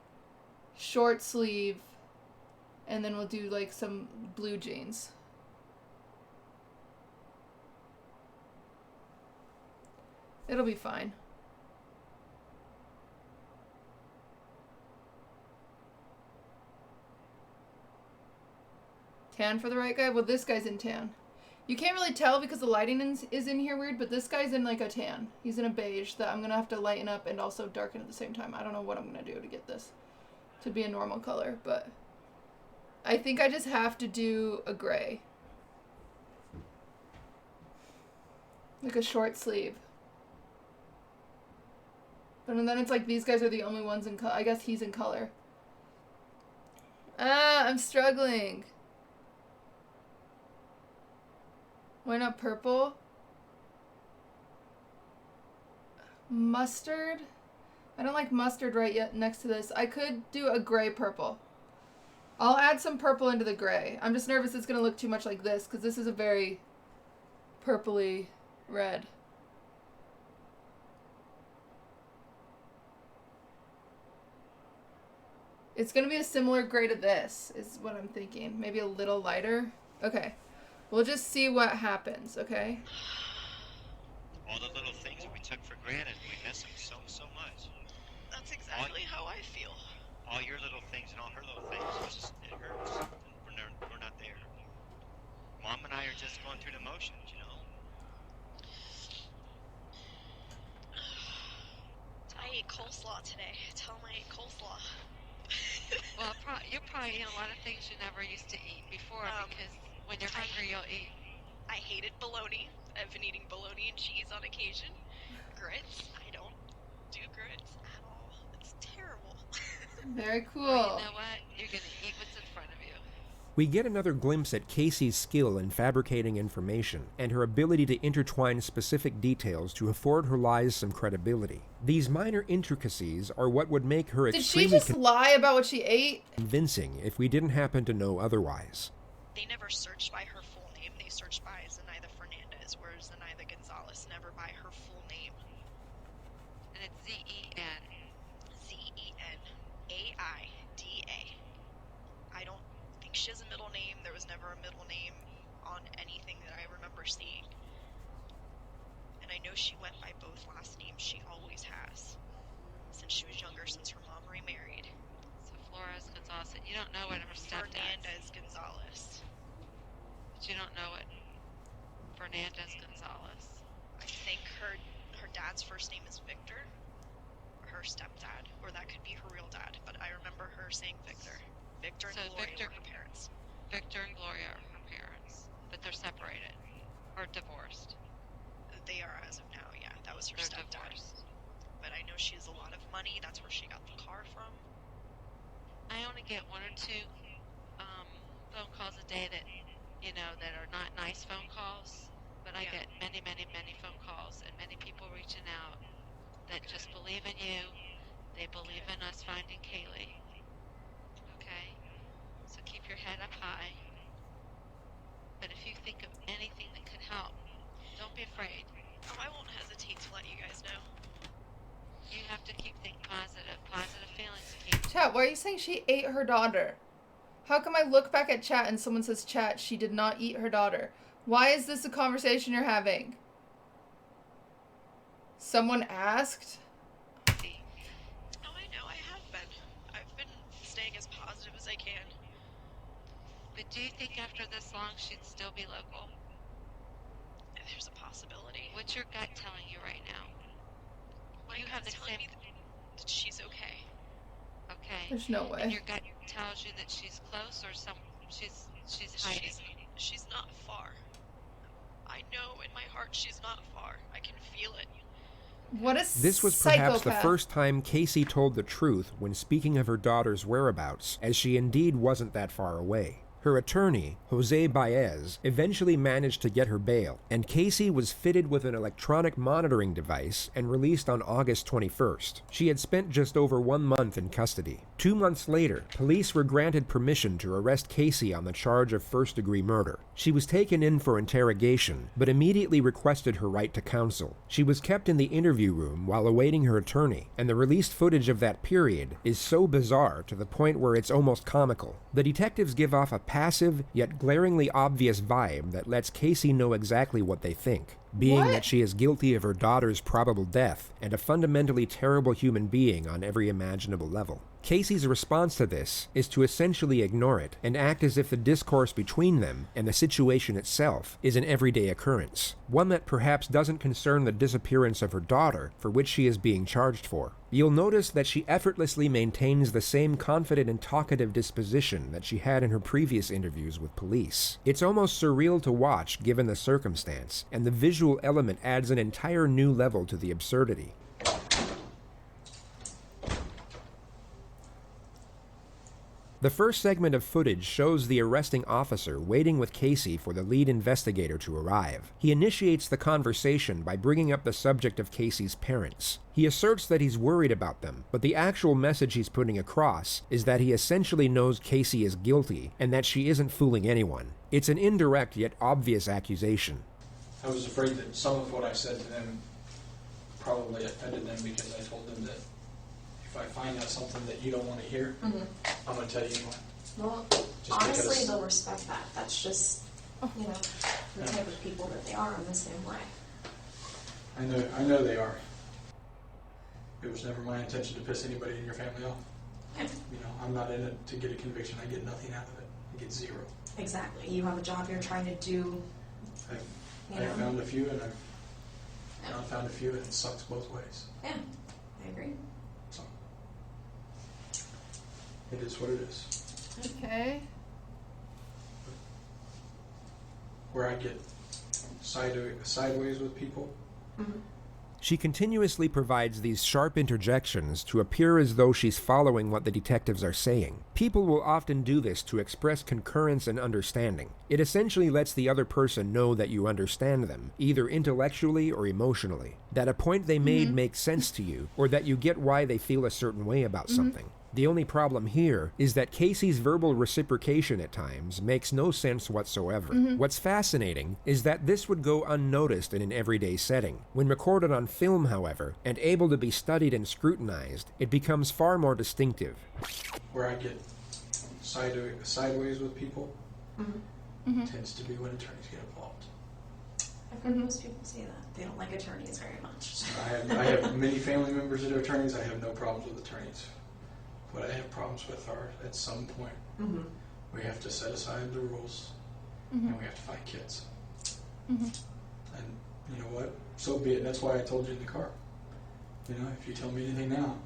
short sleeve, and then we'll do like some blue jeans. It'll be fine. Tan for the right guy? Well, this guy's in tan. You can't really tell because the lighting is in here weird, but this guy's in like a tan. He's in a beige that I'm going to have to lighten up and also darken at the same time. I don't know what I'm going to do to get this to be a normal color, but I think I just have to do a gray. Like a short sleeve. But then it's like these guys are the only ones in color. I guess he's in color. Ah, I'm struggling. Why not purple? Mustard? I don't like mustard right yet next to this. I could do a gray purple. I'll add some purple into the gray. I'm just nervous it's going to look too much like this because this is a very purpley red. It's going to be a similar gray to this is what I'm thinking. Maybe a little lighter. Okay. We'll just see what happens, okay? All the little things we took for granted, we miss them so much. That's exactly how I feel. All your little things and all her little things, it hurts. We're not there. Mom and I are just going through the motions, you know? I ate coleslaw today. Tell them I ate coleslaw. Well, you're probably eating a lot of things you never used to eat before because when you're hungry, you'll eat. I hated bologna. I've been eating bologna and cheese on occasion. Grits. I don't do grits at all. It's terrible. Very cool. Well, you know what? You're going to eat what's in front of you. We get another glimpse at Casey's skill in fabricating information and her ability to intertwine specific details to afford her lies some credibility. These minor intricacies are what would make her Did she extremely just lie about what she ate? convincing if we didn't happen to know otherwise. They never searched by her full name. They searched by Zenaida Fernandez, whereas Zenaida Gonzalez never by her full name. And it's Z-E-N. Z-E-N-A-I-D-A. I don't think she has a middle name. There was never a middle name. on anything that I remember seeing. And I know she went by both last names. She always has. Since she was younger, since her mom remarried. So Flores Gonzalez, you don't know what her stepdad. Fernandez Gonzalez. But you don't know what Fernandez Gonzalez. I think her dad's first name is Victor. Her stepdad, or that could be her real dad, but I remember her saying Victor. Victor and Gloria were her parents. Victor and Gloria are her parents, but they're separated or divorced. They are as of now, yeah. That was her They're stepdad. divorced. But I know she has a lot of money. That's where she got the car from. I only get one or two phone calls a day that, that are not nice phone calls, but I get many, many, many phone calls and many people reaching out that just believe in you. They believe in us finding Kaylee. Okay? So keep your head up high. But if you think of anything that could help, don't be afraid. Oh, I won't hesitate to let you guys know. You have to keep thinking positive feelings. Chat, why are you saying she ate her daughter? How come I look back at chat and someone says, chat, she did not eat her daughter? Why is this a conversation you're having? Someone asked? Oh, I know, I have been. I've been staying as positive as I can. But do you think after this long she'd still be local? There's a possibility. What's your gut telling you right now? You have the same... me that she's okay. Okay. There's no way. And your gut tells you that she's close or she's hiding? She's not far. I know in my heart she's not far. I can feel it. What a This was perhaps the first time Casey told the truth when speaking of her daughter's whereabouts, as she indeed wasn't that far away. Her attorney, Jose Baez, eventually managed to get her bail, and Casey was fitted with an electronic monitoring device and released on August 21st. She had spent just over 1 month in custody. 2 months later, police were granted permission to arrest Casey on the charge of first-degree murder. She was taken in for interrogation, but immediately requested her right to counsel. She was kept in the interview room while awaiting her attorney, and the released footage of that period is so bizarre to the point where it's almost comical. The detectives give off a passive, yet glaringly obvious vibe that lets Casey know exactly what they think, being that she is guilty of her daughter's probable death and a fundamentally terrible human being on every imaginable level. Casey's response to this is to essentially ignore it and act as if the discourse between them and the situation itself is an everyday occurrence, one that perhaps doesn't concern the disappearance of her daughter, for which she is being charged for. You'll notice that she effortlessly maintains the same confident and talkative disposition that she had in her previous interviews with police. It's almost surreal to watch given the circumstance, and the visual element adds an entire new level to the absurdity. The first segment of footage shows the arresting officer waiting with Casey for the lead investigator to arrive. He initiates the conversation by bringing up the subject of Casey's parents. He asserts that he's worried about them, but the actual message he's putting across is that he essentially knows Casey is guilty and that she isn't fooling anyone. It's an indirect yet obvious accusation. I was afraid that some of what I said to them probably offended them because I told them that if I find out something that you don't want to hear, I'm going to tell you anyway. Well, Just honestly, because- they'll respect that. That's just, the type of people that they are in the same way. I know they are. It was never my intention to piss anybody in your family off. Yeah. I'm not in it to get a conviction. I get nothing out of it. I get zero. Exactly. You have a job you're trying to do. I found a few, and I've not found a few, and it sucks both ways. Yeah, I agree. So, it is what it is. Okay. Where I get sideways with people. She continuously provides these sharp interjections to appear as though she's following what the detectives are saying. People will often do this to express concurrence and understanding. It essentially lets the other person know that you understand them, either intellectually or emotionally, that a point they made makes sense to you, or that you get why they feel a certain way about something. The only problem here is that Casey's verbal reciprocation at times makes no sense whatsoever. What's fascinating is that this would go unnoticed in an everyday setting. When recorded on film, however, and able to be studied and scrutinized, it becomes far more distinctive. Where I get sideways with people. tends to be when attorneys get involved. I've heard most people say that. They don't like attorneys very much. I have many family members that are attorneys. I have no problems with attorneys. What I have problems with are, at some point, we have to set aside the rules and we have to find kids. And you know what? So be it. That's why I told you in the car. You know, if you tell me anything now,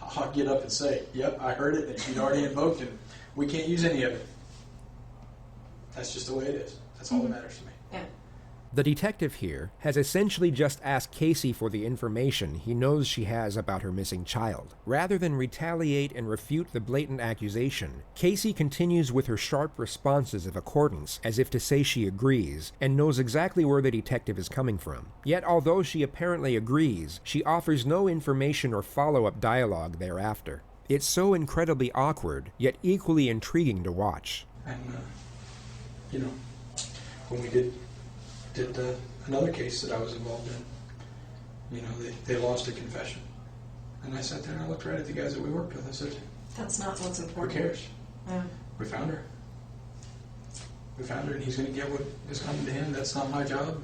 I'll get up and say, yep, I heard it, and she'd already invoked it. We can't use any of it. That's just the way it is. That's all that matters to me. The detective here has essentially just asked Casey for the information he knows she has about her missing child. Rather than retaliate and refute the blatant accusation, Casey continues with her sharp responses of accordance, as if to say she agrees, and knows exactly where the detective is coming from. Yet although she apparently agrees, she offers no information or follow-up dialogue thereafter. It's so incredibly awkward, yet equally intriguing to watch. And, you know, when we did another case that I was involved in, you know, they lost a confession. And I sat there and I looked right at the guys that we worked with. I said, that's not what's who important. cares? Yeah. We found her. We found her, and he's going to get what is coming to him. That's not my job.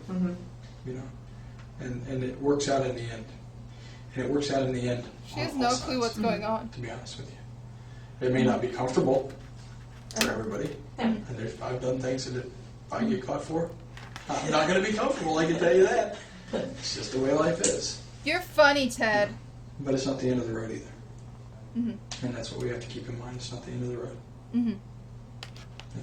You know, and it works out in the end. And it works out in the end. She has no clue what's going on. To be honest with you. It may not be comfortable for everybody. And I've done things that if I get caught for, I'm not going to be comfortable, I can tell you that. It's just the way life is. You're funny, Ted. But it's not the end of the road either. And that's what we have to keep in mind. It's not the end of the road. You know?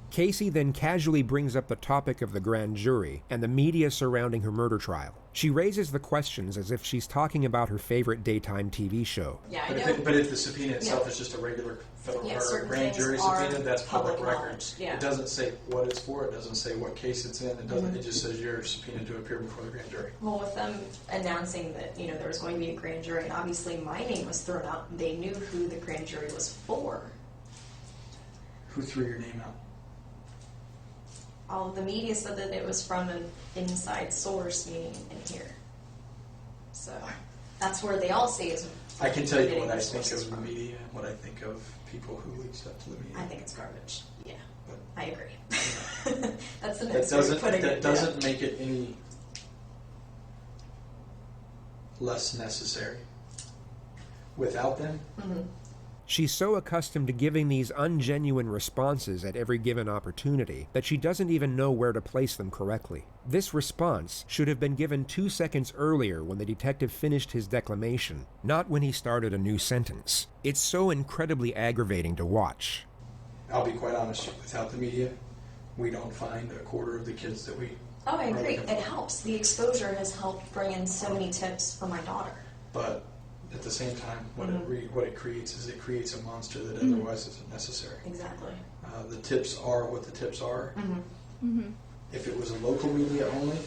Casey then casually brings up the topic of the grand jury and the media surrounding her murder trial. She raises the questions as if she's talking about her favorite daytime TV show. Yeah, but if the subpoena itself is just a regular federal or grand jury subpoena, that's public record. It doesn't say what it's for. It doesn't say what case it's in. It doesn't. It just says you're subpoenaed to appear before the grand jury. Well, with them announcing that, you know, there was going to be a grand jury, and obviously my name was thrown out, and they knew who the grand jury was for. Who threw your name out? All of the media said that it was from an inside source, meaning in here. So that's where they all say is. I can tell you what I think of the media and what I think of people who leak stuff to the media. I think it's garbage. Yeah, but I agree. That's the next way of putting it. That doesn't make it any less necessary. Without them. She's so accustomed to giving these ungenuine responses at every given opportunity that she doesn't even know where to place them correctly. This response should have been given 2 seconds earlier when the detective finished his declamation, not when he started a new sentence. It's so incredibly aggravating to watch. I'll be quite honest, without the media, we don't find a quarter of the kids that we... Oh, I agree. It helps. The exposure has helped bring in so many tips for my daughter. But at the same time, what it creates is it creates a monster that otherwise isn't necessary. Exactly. The tips are what the tips are. If it was a local media only,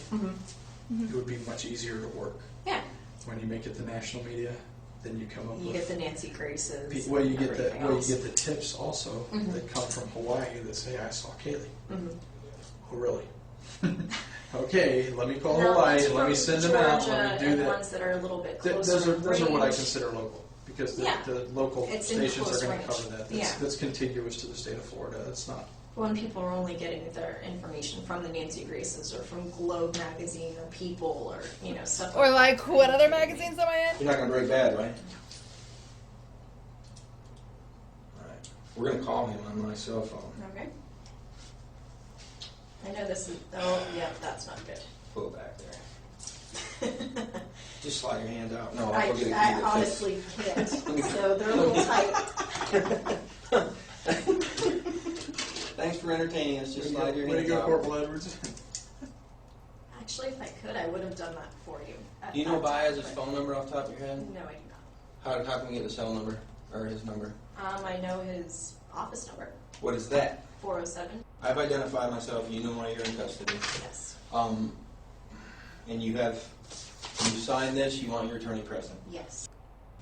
it would be much easier to work. Yeah. When you make it the national media, then you come up with... You get the Nancy Graces. Well, you get the tips also that come from Hawaii that say, I saw Kaylee. Oh, really? Okay, let me call Hawaii and let me send them out. Let me do that. Ones that are a little bit closer those are what I consider local, because the local stations are going to cover that. That's contiguous to the state of Florida. That's not. When people are only getting their information from the Nancy Graces or from Globe magazine or People or stuff. Or like what other magazines am I in? You're not going to break bad, right? All right. We're going to call him on my cell phone. Okay. I know this is. Oh, yeah, that's not good. Pull it back there. Just slide your hand out. No, I honestly can't. So they're a little tight. Thanks for entertaining us. Just slide your hand out. Way to go, Corporal Edwards. Actually, if I could, I would have done that for you. Do you know Baez's phone number off the top of your head? No, I do not. How can we get the cell number or his number? I know his office number. What is that? 407. I've identified myself. You know why you're in custody. Yes. And you signed this. You want your attorney present. Yes.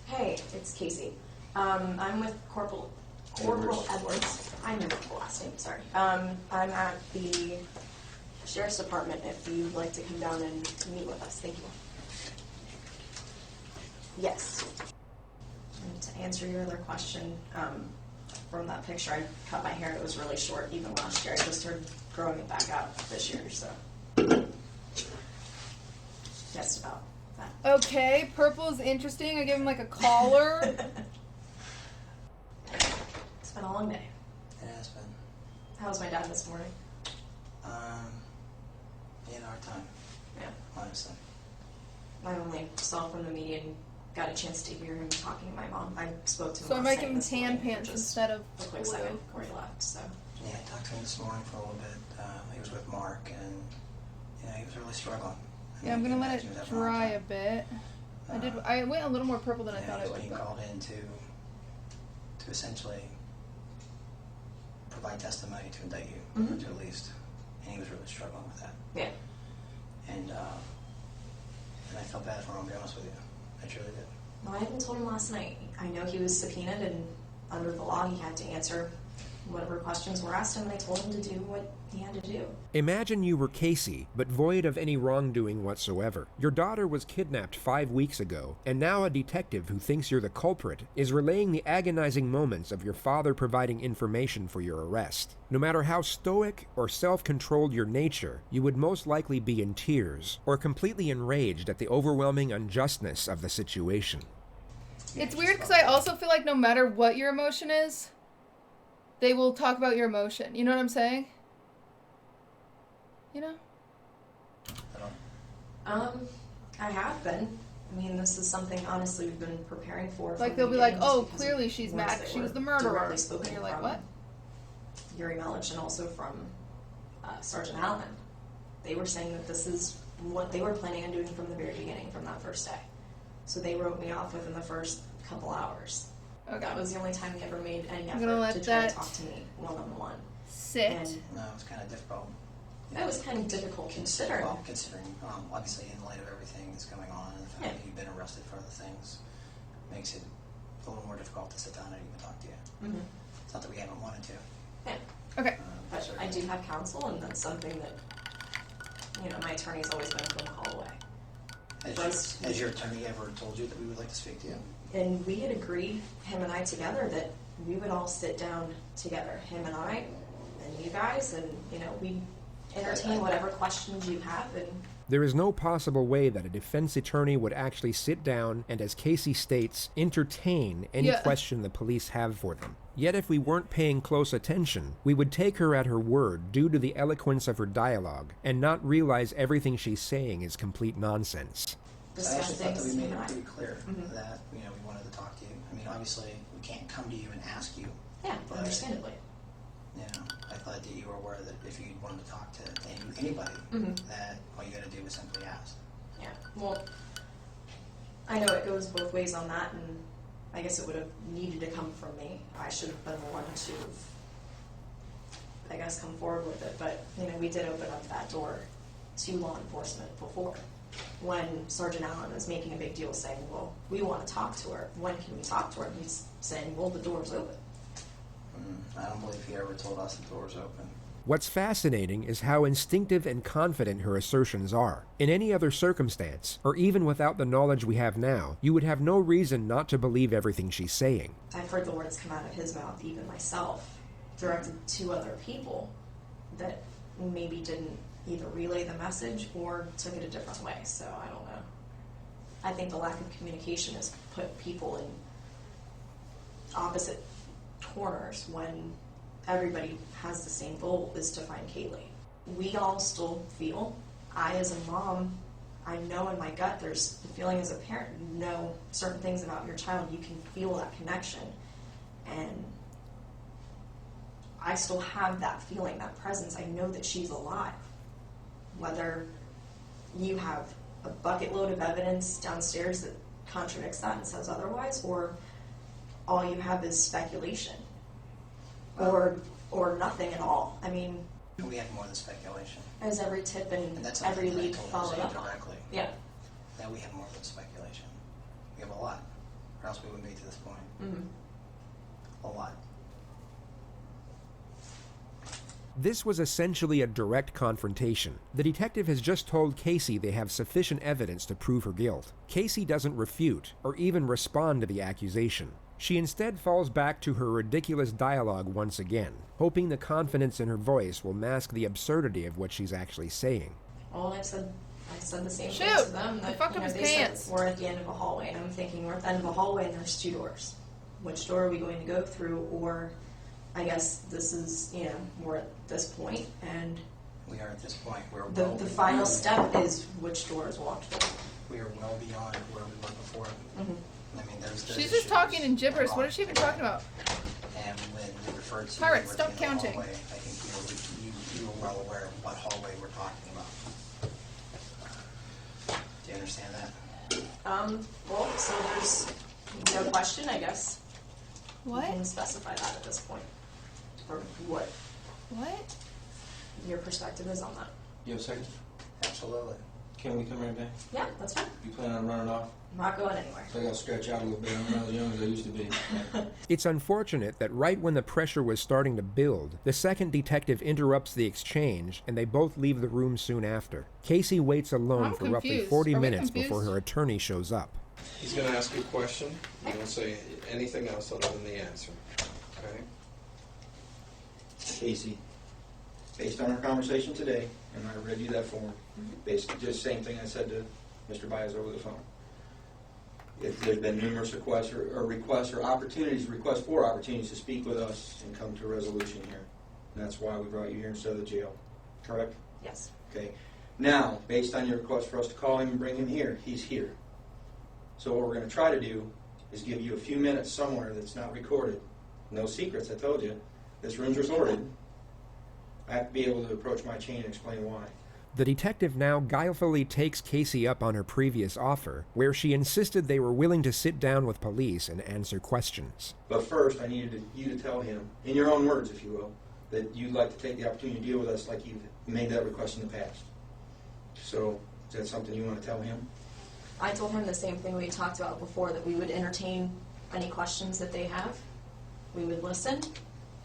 Hey, it's Casey. I'm with Corporal Edwards. I remember the last name. Sorry. I'm at the Sheriff's Department. If you'd like to come down and meet with us, thank you. Yes. And to answer your other question, from that picture. I cut my hair, it was really short even last year. I just started growing it back out this year, so. Just about that. Okay, purple is interesting. I give him like a collar. It's been a long day. It has been. How was my dad this morning? He had a hard time. Yeah. Honestly. I only saw from the media and got a chance to hear him talking to my mom. I spoke to him. So I last might night give him this tan morning for pants just instead of a quick blue. second before he left. So. Yeah, I talked to him this morning for a little bit. He was with Mark, and he was really struggling. Yeah, I'm gonna let it dry a bit. I went a little more purple than I thought I would. He called in to essentially provide testimony to indict you, Mm-hmm. to at least, and he was really struggling with that. Yeah. And I felt bad for him, to be honest with you. I truly did. Well, I even told him last night. I know he was subpoenaed, and under the law, he had to answer whatever questions were asked him, and I told him to do what he had to do. Imagine you were Casey, but void of any wrongdoing whatsoever. Your daughter was kidnapped 5 weeks ago, and now a detective who thinks you're the culprit is relaying the agonizing moments of your father providing information for your arrest. No matter how stoic or self-controlled your nature, you would most likely be in tears or completely enraged at the overwhelming unjustness of the situation. It's weird because I also feel like no matter what your emotion is, they will talk about your emotion. You know what I'm saying? You know? I have been. I mean, this is something, honestly, we've been preparing for. Like, from they'll the be like, beginning, oh, just because clearly of she's words mad. that She were was the murderer. directly spoken And you're like, from what? Yuri Melich and also from Sergeant Allen. They were saying that this is what they were planning on doing from the very beginning, from that first day. So they wrote me off within the first couple hours. Okay. That was the only time they ever made any I'm gonna effort let to try that to talk to me one-on-one. sit. No, it was kind of difficult. That was kind of difficult considering. Well, considering, obviously, in light of everything that's going on and the fact that you've been arrested for other things, makes it a little more difficult to sit down and even talk to you. Mm-hmm. It's not that we haven't wanted to. Yeah. Okay. But I do have counsel, and that's something that, my attorney's always been a phone call away. Has your attorney ever told you that we would like to speak to you? And we had agreed, him and I together, that we would all sit down together, him and I, and you guys, and, we entertain whatever questions you have. And There is no possible way that a defense attorney would actually sit down and, as Casey states, entertain any question the police have for them. Yet if we weren't paying close attention, we would take her at her word due to the eloquence of her dialogue and not realize everything she's saying is complete nonsense. So I actually thought that we made it pretty clear that we wanted to talk to you. I mean, obviously, we can't come to you and ask you. Yeah, understandably. I thought that you were aware that if you wanted to talk to anybody, that all you got to do was simply ask. Yeah, well, I know it goes both ways on that, and I guess it would have needed to come from me. I should have been the one to have, come forward with it. But, we did open up that door to law enforcement before, when Sergeant Allen was making a big deal saying, well, we want to talk to her. When can we talk to her? And he's saying, well, the door's open. I don't believe he ever told us the door's open. What's fascinating is how instinctive and confident her assertions are. In any other circumstance, or even without the knowledge we have now, you would have no reason not to believe everything she's saying. I've heard the words come out of his mouth, even myself, directed to other people that maybe didn't either relay the message or took it a different way. So I don't know. I think the lack of communication has put people in opposite corners when everybody has the same goal, is to find Kaylee. We all still feel, I as a mom, I know in my gut, there's the feeling as a parent, you know certain things about your child, you can feel that connection. And I still have that feeling, that presence. I know that she's alive. Whether you have a bucket load of evidence downstairs that contradicts that and says otherwise, or all you have is speculation. Or nothing at all. I mean, we have more than speculation. As every tip and that's every something that I lead told followed Jose up on. directly. Yeah. That we have more than speculation. We have a lot, or else we wouldn't be to this point. Mm-hmm. A lot. This was essentially a direct confrontation. The detective has just told Casey they have sufficient evidence to prove her guilt. Casey doesn't refute or even respond to the accusation. She instead falls back to her ridiculous dialogue once again, hoping the confidence in her voice will mask the absurdity of what she's actually saying. All I said the same thing Shoot! to them. That, Fuck up his they pants. said we're at the end of a hallway, and I'm thinking we're at the end of a hallway and there's 2 doors. Which door are we going to go through? Or I guess this is, we're at this point, and We are at this point. We're the well final step is which door is walked through. We are well beyond where we were before. I mean, there's She's just talking in gibberish. What is she even talking about? And when we referred to Pirate, you stop working in the counting. hallway, I think you were well aware of what hallway we're talking about. Do you understand that? Well, so there's no question, I guess. What? You can specify that at this point. Or what What? your perspective is on that. You have a second? Absolutely. Can we come right back? Yeah, that's fine. You plan on running off? I'm not going anywhere. So I gotta stretch out a little bit. I'm not as young as I used to be. It's unfortunate that right when the pressure was starting to build, the second detective interrupts the exchange and they both leave the room soon after. Casey waits alone for roughly confused. 40 Are we minutes confused? before her attorney shows up. He's going to ask you a question. You don't say anything else other than the answer. Okay? Casey, based on our conversation today, and I read you that form, basically just the same thing I said to Mr. Baez over the phone. If there's been numerous requests or opportunities to speak with us and come to a resolution here. And that's why we brought you here instead of the jail. Correct? Yes. Okay. Now, based on your request for us to call him and bring him here, he's here. So what we're going to try to do is give you a few minutes somewhere that's not recorded. No secrets, I told you. This room's recorded. I have to be able to approach my chain and explain why. The detective now guilefully takes Casey up on her previous offer, where she insisted they were willing to sit down with police and answer questions. But first, I needed you to tell him, in your own words, if you will, that you'd like to take the opportunity to deal with us like you've made that request in the past. So, is that something you want to tell him? I told him the same thing we talked about before, that we would entertain any questions that they have. We would listen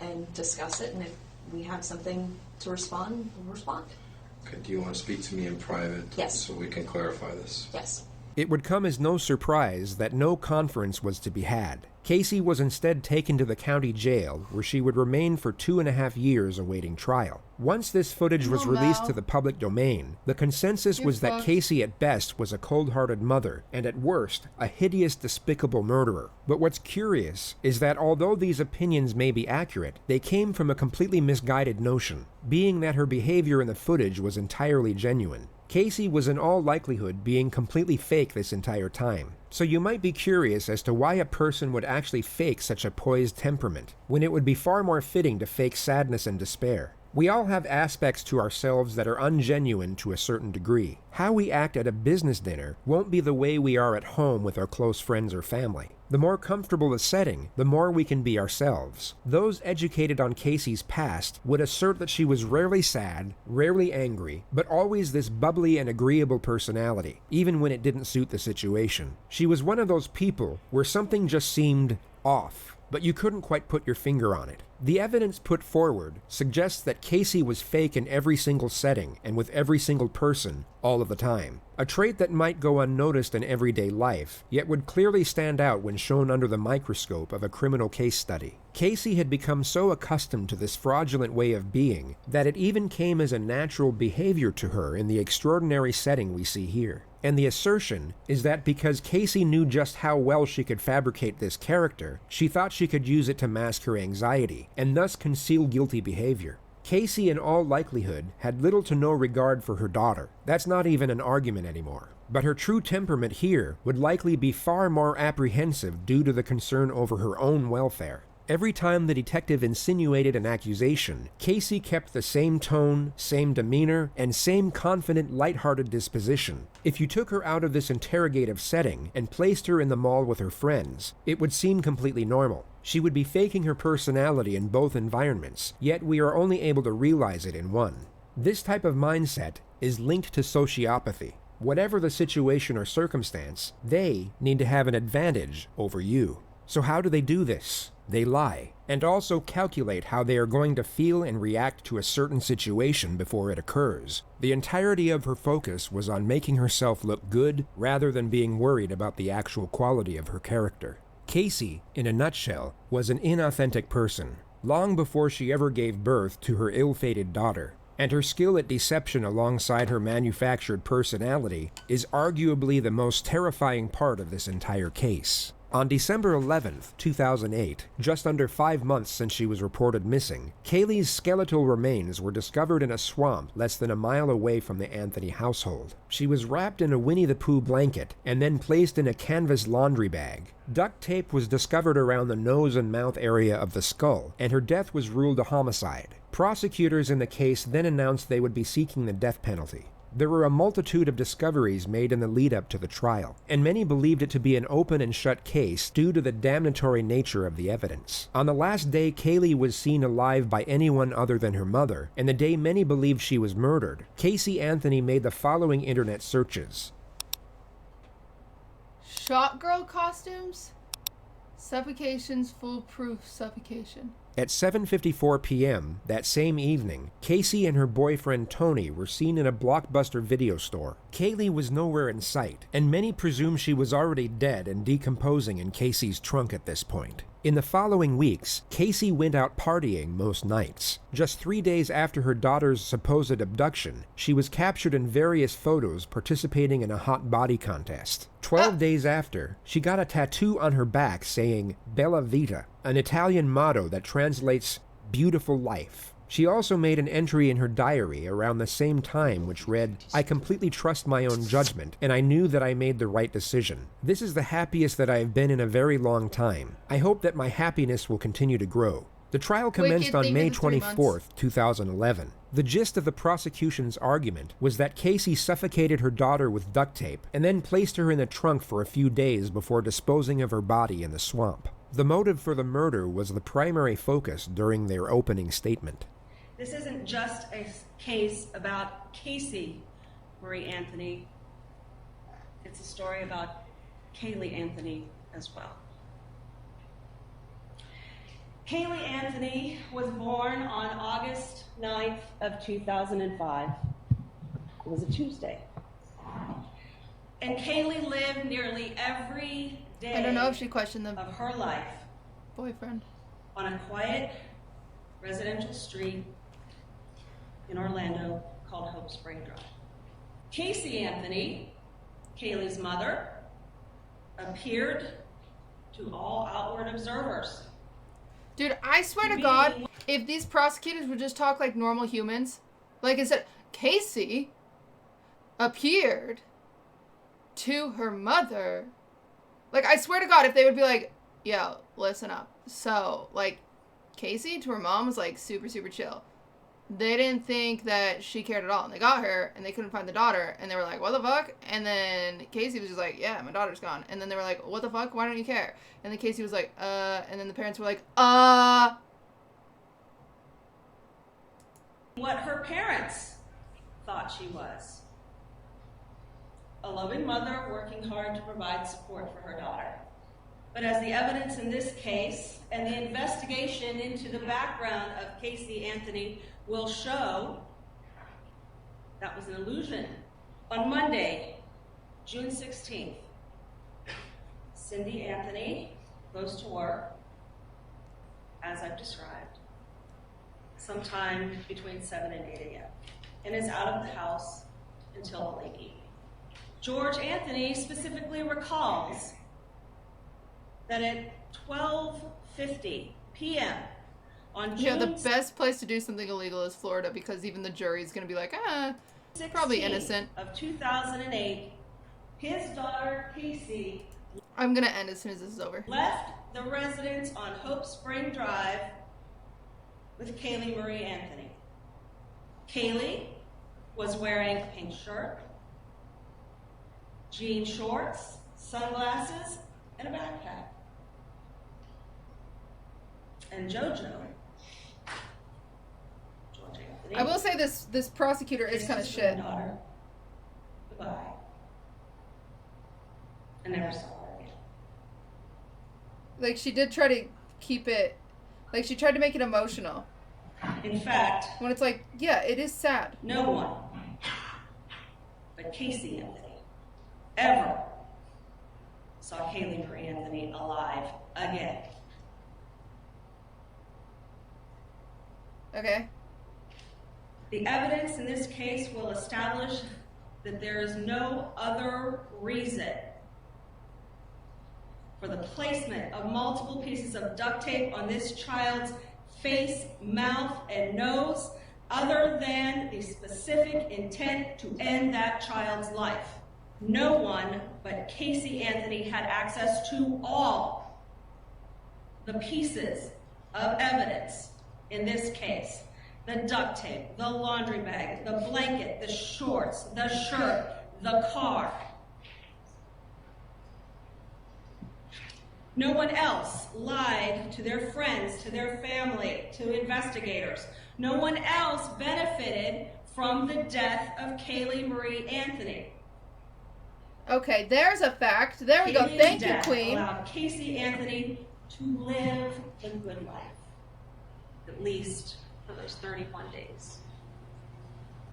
and discuss it, and if we have something to respond, we'll respond. Okay, do you want to speak to me in private? Yes. So we can clarify this? Yes. It would come as no surprise that no conference was to be had. Casey was instead taken to the county jail, where she would remain for 2.5 years awaiting trial. Once this footage was released to the public domain, the consensus was that Casey at best was a cold-hearted mother, and at worst, a hideous, despicable murderer. But what's curious is that although these opinions may be accurate, they came from a completely misguided notion, being that her behavior in the footage was entirely genuine. Casey was in all likelihood being completely fake this entire time. So you might be curious as to why a person would actually fake such a poised temperament, when it would be far more fitting to fake sadness and despair. We all have aspects to ourselves that are ungenuine to a certain degree. How we act at a business dinner won't be the way we are at home with our close friends or family. The more comfortable the setting, the more we can be ourselves. Those educated on Casey's past would assert that she was rarely sad, rarely angry, but always this bubbly and agreeable personality, even when it didn't suit the situation. She was one of those people where something just seemed off, but you couldn't quite put your finger on it. The evidence put forward suggests that Casey was fake in every single setting and with every single person all of the time. A trait that might go unnoticed in everyday life, yet would clearly stand out when shown under the microscope of a criminal case study. Casey had become so accustomed to this fraudulent way of being that it even came as a natural behavior to her in the extraordinary setting we see here. And the assertion is that because Casey knew just how well she could fabricate this character, she thought she could use it to mask her anxiety, and thus conceal guilty behavior. Casey, in all likelihood, had little to no regard for her daughter. That's not even an argument anymore. But her true temperament here would likely be far more apprehensive due to the concern over her own welfare. Every time the detective insinuated an accusation, Casey kept the same tone, same demeanor, and same confident, lighthearted disposition. If you took her out of this interrogative setting and placed her in the mall with her friends, it would seem completely normal. She would be faking her personality in both environments, yet we are only able to realize it in one. This type of mindset is linked to sociopathy. Whatever the situation or circumstance, they need to have an advantage over you. So how do they do this? They lie, and also calculate how they are going to feel and react to a certain situation before it occurs. The entirety of her focus was on making herself look good rather than being worried about the actual quality of her character. Casey, in a nutshell, was an inauthentic person, long before she ever gave birth to her ill-fated daughter, and her skill at deception alongside her manufactured personality is arguably the most terrifying part of this entire case. On December 11th, 2008, just under 5 months since she was reported missing, Kaylee's skeletal remains were discovered in a swamp less than a mile away from the Anthony household. She was wrapped in a Winnie the Pooh blanket and then placed in a canvas laundry bag. Duct tape was discovered around the nose and mouth area of the skull, and her death was ruled a homicide. Prosecutors in the case then announced they would be seeking the death penalty. There were a multitude of discoveries made in the lead-up to the trial, and many believed it to be an open and shut case due to the damnatory nature of the evidence. On the last day Kaylee was seen alive by anyone other than her mother, and the day many believed she was murdered, Casey Anthony made the following internet searches. Shot girl costumes? Suffocations, foolproof suffocation. At 7:54 p.m. that same evening, Casey and her boyfriend Tony were seen in a Blockbuster video store. Kaylee was nowhere in sight, and many presume she was already dead and decomposing in Casey's trunk at this point. In the following weeks, Casey went out partying most nights. Just 3 days after her daughter's supposed abduction, she was captured in various photos participating in a hot body contest. 12 days after, she got a tattoo on her back saying Bella Vita, an Italian motto that translates beautiful life. She also made an entry in her diary around the same time which read, "I completely trust my own judgment, and I knew that I made the right decision. This is the happiest that I have been in a very long time. I hope that my happiness will continue to grow." The trial commenced on May 24th, 2011. The gist of the prosecution's argument was that Casey suffocated her daughter with duct tape and then placed her in the trunk for a few days before disposing of her body in the swamp. The motive for the murder was the primary focus during their opening statement. This isn't just a case about Casey Marie Anthony. It's a story about Kaylee Anthony as well. Kaylee Anthony was born on August 9th of 2005. It was a Tuesday. And Kaylee lived nearly every day I don't know if she questioned the of her life boyfriend on a quiet residential street in Orlando called Hope Spring Drive. Casey Anthony, Kaylee's mother, appeared to all outward observers. Dude, I swear to God, if these prosecutors would just talk like normal humans, like I said, Casey appeared to her mother. Like, I swear to God, if they would be like, yo, listen up. So, like, Casey to her mom was like super, super chill. They didn't think that she cared at all. And they got her, and they couldn't find the daughter. And they were like, what the fuck? And then Casey was just like, yeah, my daughter's gone. And then they were like, what the fuck? Why don't you care? And then Casey was like, And then the parents were like, What her parents thought she was. A loving mother working hard to provide support for her daughter. But as the evidence in this case and the investigation into the background of Casey Anthony will show, that was an illusion. On Monday, June 16th, Cindy Anthony goes to work, as I've described, sometime between 7 and 8 a.m., and is out of the house until the late evening. George Anthony specifically recalls that at 12:50 p.m. on June... Yeah, the best place to do something illegal is Florida, because even the jury's going to be like, probably innocent. Of 2008, his daughter, Casey... I'm going to end as soon as this is over. ...left the residence on Hope Spring Drive with Kaylee Marie Anthony. Kaylee was wearing a pink shirt, jean shorts, sunglasses, and a backpack. And George Anthony, I will say this prosecutor is kind of shit. Daughter, goodbye. I never saw her again. Like, she did try to keep it, like, she tried to make it emotional. In fact, when it's like, yeah, it is sad. No one but Casey Anthony ever saw Kaylee Marie Anthony alive again. Okay. The evidence in this case will establish that there is no other reason for the placement of multiple pieces of duct tape on this child's face, mouth, and nose other than the specific intent to end that child's life. No one but Casey Anthony had access to all the pieces of evidence in this case. The duct tape, the laundry bag, the blanket, the shorts, the shirt, the car. No one else lied to their friends, to their family, to investigators. No one else benefited from the death of Kaylee Marie Anthony. Okay, there's a fact. There we go. Kaylee's Thank you, death Queen. allowed Casey Anthony to live a good life, at least for those 31 days.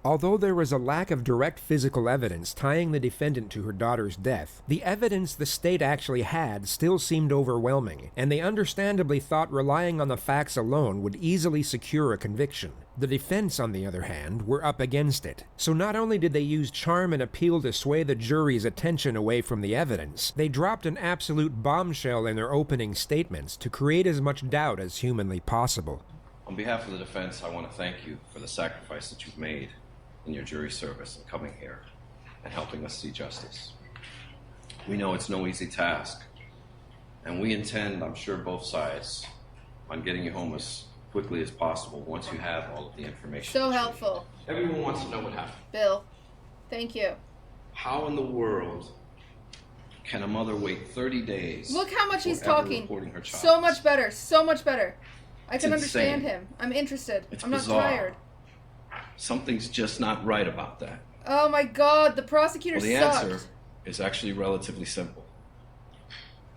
Although there was a lack of direct physical evidence tying the defendant to her daughter's death, the evidence the state actually had still seemed overwhelming, and they understandably thought relying on the facts alone would easily secure a conviction. The defense, on the other hand, were up against it. So not only did they use charm and appeal to sway the jury's attention away from the evidence, they dropped an absolute bombshell in their opening statements to create as much doubt as humanly possible. On behalf of the defense, I want to thank you for the sacrifice that you've made in your jury service and coming here and helping us see justice. We know it's no easy task, and we intend, I'm sure both sides, on getting you home as quickly as possible once you have all of the information. So helpful. Everyone wants to know what happened. Bill, thank you. How in the world can a mother wait 30 days? Look how much he's forever talking. reporting her child? So much better. So much better. I It's can understand insane. him. I'm interested. It's I'm not bizarre. tired. Something's just not right about that. Oh my god, the prosecutor Well, the sucked. answer is actually relatively simple.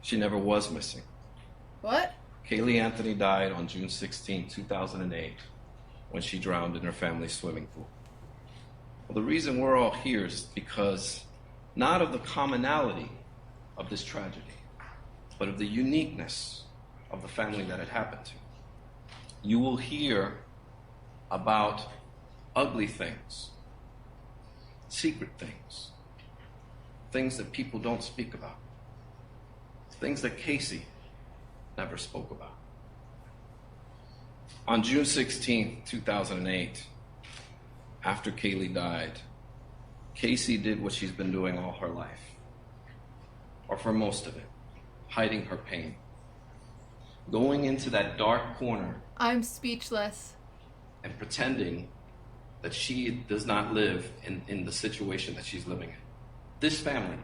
She never was missing. What? Kaylee Anthony died on June 16, 2008, when she drowned in her family's swimming pool. Well, the reason we're all here is because not of the commonality of this tragedy, but of the uniqueness of the family that it happened to. You will hear about ugly things, secret things, things that people don't speak about, things that Casey never spoke about. On June 16, 2008, after Kaylee died, Casey did what she's been doing all her life, or for most of it, hiding her pain, going into that dark corner I'm speechless. and pretending that she does not live in the situation that she's living in. This family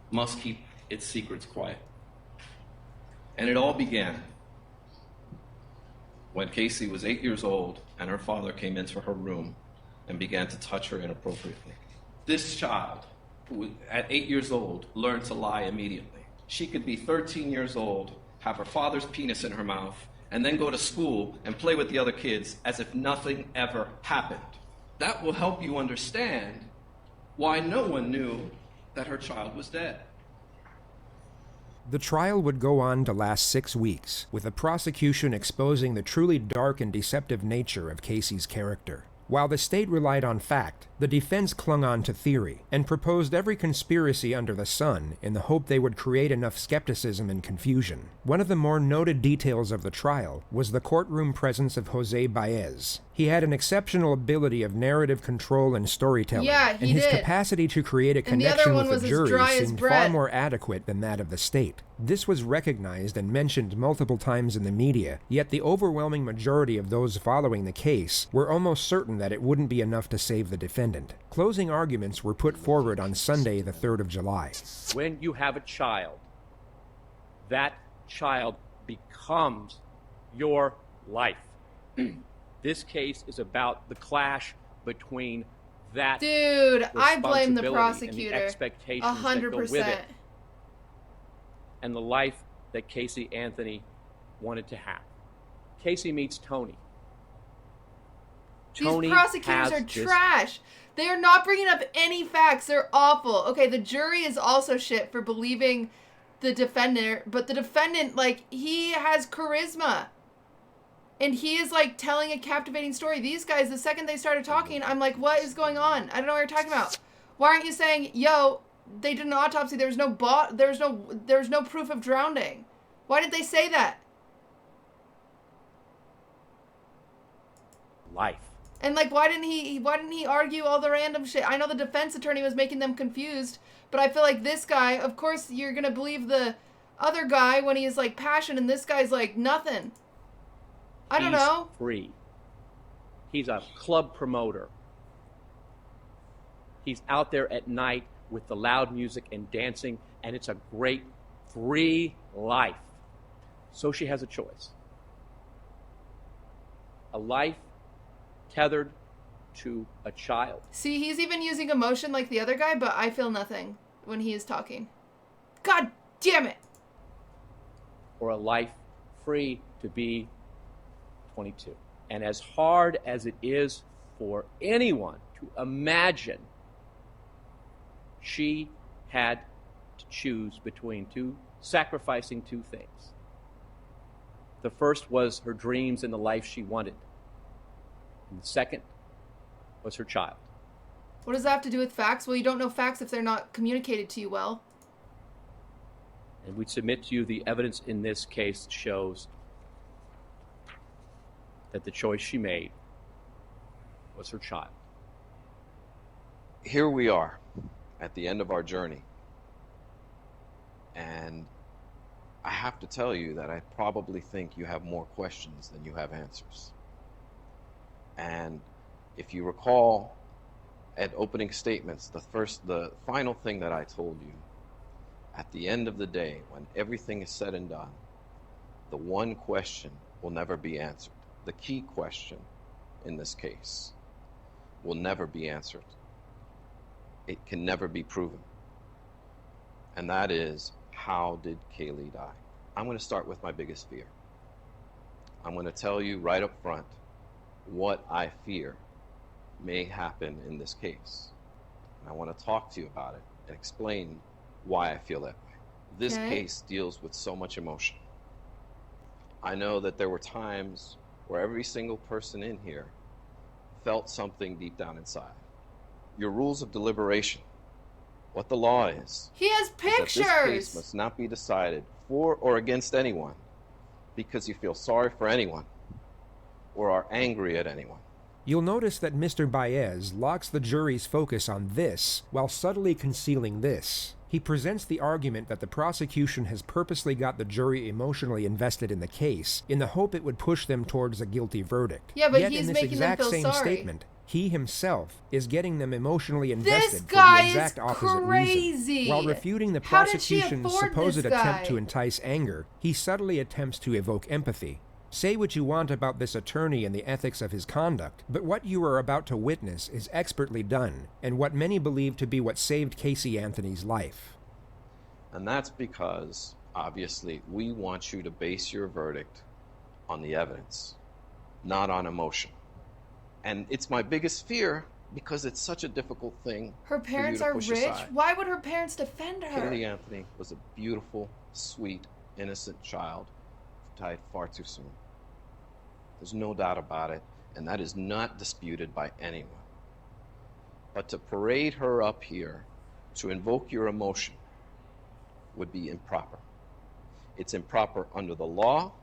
must keep its secrets quiet. And it all began when Casey was 8 years old and her father came into her room and began to touch her inappropriately. This child, who at 8 years old, learned to lie immediately. She could be 13 years old, have her father's penis in her mouth, and then go to school and play with the other kids as if nothing ever happened. That will help you understand why no one knew that her child was dead. The trial would go on to last 6 weeks, with the prosecution exposing the truly dark and deceptive nature of Casey's character. While the state relied on fact, the defense clung on to theory, and proposed every conspiracy under the sun in the hope they would create enough skepticism and confusion. One of the more noted details of the trial was the courtroom presence of Jose Baez. He had an exceptional ability of narrative control and storytelling, Yeah, he and his did. capacity to create a And the other connection one with was the as jury dry as seemed far bread. more adequate than that of the state. This was recognized and mentioned multiple times in the media, yet the overwhelming majority of those following the case were almost certain that it wouldn't be enough to save the defendant. Closing arguments were put forward on Sunday, the 3rd of July. When you have a child, that child becomes your life. This case is about the clash between that Dude, I blame the responsibility and prosecutor. the expectations that go with 100%. it, and the life that Casey Anthony wanted to have. Casey meets Tony. Tony These prosecutors has are this- trash. They are not bringing up any facts. They're awful. Okay, the jury is also shit for believing the defendant, but the defendant, like, he has charisma. And he is, like, telling a captivating story. These guys, the second they started talking, I'm like, what is going on? I don't know what you're talking about. Why aren't you saying, yo, they did an autopsy, there's no proof of drowning? Why did they say that? Life. And, like, why didn't he argue all the random shit? I know the defense attorney was making them confused, but I feel like this guy, of course you're gonna believe the other guy when he's, like, passionate, and this guy's like, nothing. I don't know. He's free. He's a club promoter. He's out there at night with the loud music and dancing, and it's a great free life. So she has a choice. A life tethered to a child. See, he's even using emotion like the other guy, but I feel nothing when he is talking. God damn it! Or a life free to be 22. And as hard as it is for anyone to imagine, she had to choose between sacrificing two things. The first was her dreams and the life she wanted. And the second was her child. What does that have to do with facts? Well, you don't know facts if they're not communicated to you well. And we submit to you the evidence in this case shows that the choice she made was her child. Here we are at the end of our journey. And I have to tell you that I probably think you have more questions than you have answers. And if you recall at opening statements, the final thing that I told you, at the end of the day, when everything is said and done, the one question will never be answered. The key question in this case will never be answered. It can never be proven. And that is, how did Kaylee die? I'm going to start with my biggest fear. I'm going to tell you right up front what I fear may happen in this case. And I want to talk to you about it and explain why I feel that way. This case deals with so much emotion. I know that there were times where every single person in here felt something deep down inside. Your rules of deliberation, what the law is. He has pictures! That this case must not be decided for or against anyone because you feel sorry for anyone or are angry at anyone. You'll notice that Mr. Baez locks the jury's focus on this while subtly concealing this. He presents the argument that the prosecution has purposely got the jury emotionally invested in the case in the hope it would push them towards a guilty verdict. Yeah, but Yet he's in this making them exact feel same sorry. statement, he himself is getting them emotionally invested for guy the exact is opposite crazy. reason. While refuting the How did she prosecution's afford supposed this attempt guy? to entice anger, he subtly attempts to evoke empathy. Say what you want about this attorney and the ethics of his conduct, but what you are about to witness is expertly done, and what many believe to be what saved Casey Anthony's life. And that's because, obviously, we want you to base your verdict on the evidence, not on emotion. And it's my biggest fear because it's such a difficult thing. Her parents for you are to push rich? aside. Why would her parents defend her? Kaylee Anthony was a beautiful, sweet, innocent child who died far too soon. There's no doubt about it, and that is not disputed by anyone. But to parade her up here, to invoke your emotion, would be improper. It's improper under the law,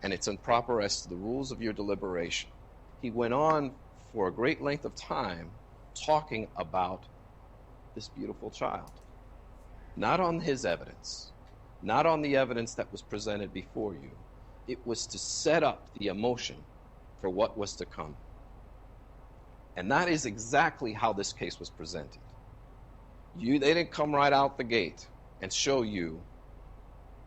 and it's improper as to the rules of your deliberation. He went on for a great length of time talking about this beautiful child. Not on his evidence, not on the evidence that was presented before you. It was to set up the emotion for what was to come. And that is exactly how this case was presented. They didn't come right out the gate and show you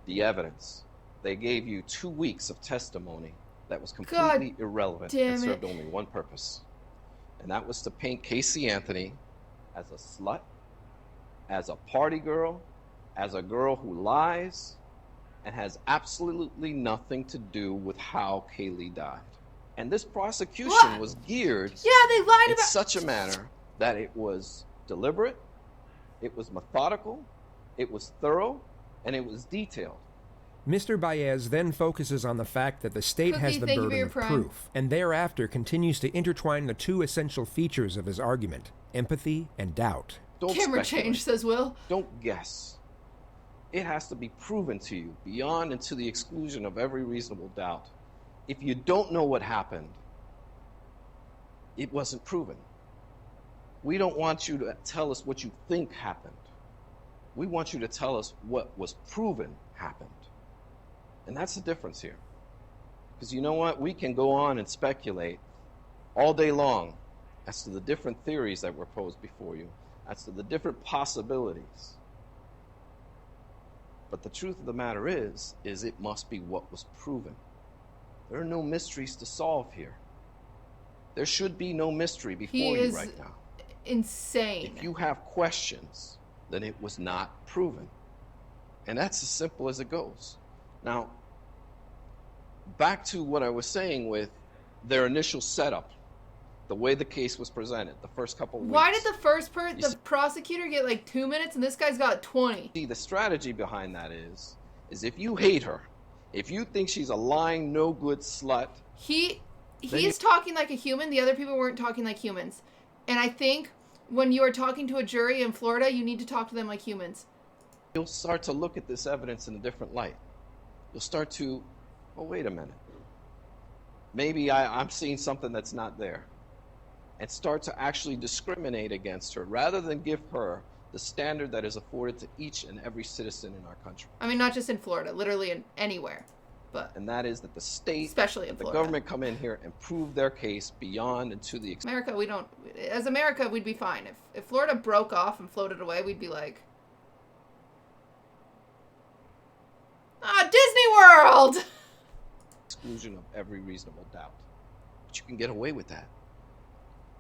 the evidence. They gave you 2 weeks of testimony that was completely irrelevant and served only one purpose. And that was to paint Casey Anthony as a slut, as a party girl, as a girl who lies, and has absolutely nothing to do with how Kaylee died. And this prosecution was geared they lied in about such a manner that it was deliberate, it was methodical, it was thorough, and it was detailed. Mr. Baez then focuses on the fact that the state has the burden of proof, and thereafter continues to intertwine the two essential features of his argument, empathy and doubt. Don't Camera speculate. change, says Will. Don't guess. It has to be proven to you beyond and to the exclusion of every reasonable doubt. If you don't know what happened, it wasn't proven. We don't want you to tell us what you think happened. We want you to tell us what was proven happened. And that's the difference here. Because you know what? We can go on and speculate all day long as to the different theories that were posed before you, as to the different possibilities. But the truth of the matter is it must be what was proven. There are no mysteries to solve here. There should be no mystery before you right now. Insane. If you have questions, then it was not proven. And that's as simple as it goes. Now, back to what I was saying with their initial setup, the way the case was presented, the first couple of weeks. Why did the prosecutor get like 2 minutes and this guy's got 20? See, the strategy behind that is if you hate her, if you think she's a lying, no good slut. He's talking like a human. The other people weren't talking like humans. And I think when you are talking to a jury in Florida, you need to talk to them like humans. You'll start to look at this evidence in a different light. You'll start to, oh, wait a minute. Maybe I'm seeing something that's not there. And start to actually discriminate against her rather than give her the standard that is afforded to each and every citizen in our country. I mean, not just in Florida, literally in anywhere. And that is that the state, especially in the Florida, government come in here and prove their case beyond and to the extent. America, we don't. As America, we'd be fine. If Florida broke off and floated away, we'd be like, Disney World! Exclusion of every reasonable doubt. But you can get away with that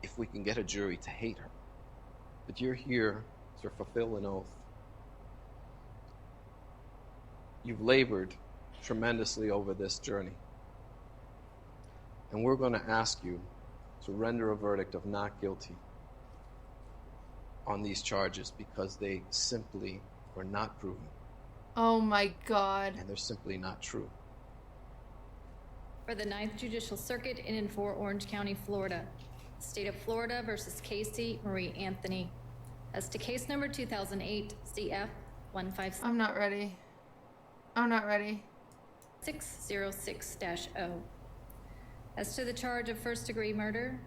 if we can get a jury to hate her. But you're here to fulfill an oath. You've labored tremendously over this journey. And we're going to ask you to render a verdict of not guilty on these charges because they simply were not proven. Oh my God. And they're simply not true. For the 9th Judicial Circuit in and for Orange County, Florida. State of Florida versus Casey Marie Anthony. As to case number 2008 CF 156. I'm not ready. 606-0. As to the charge of first-degree murder,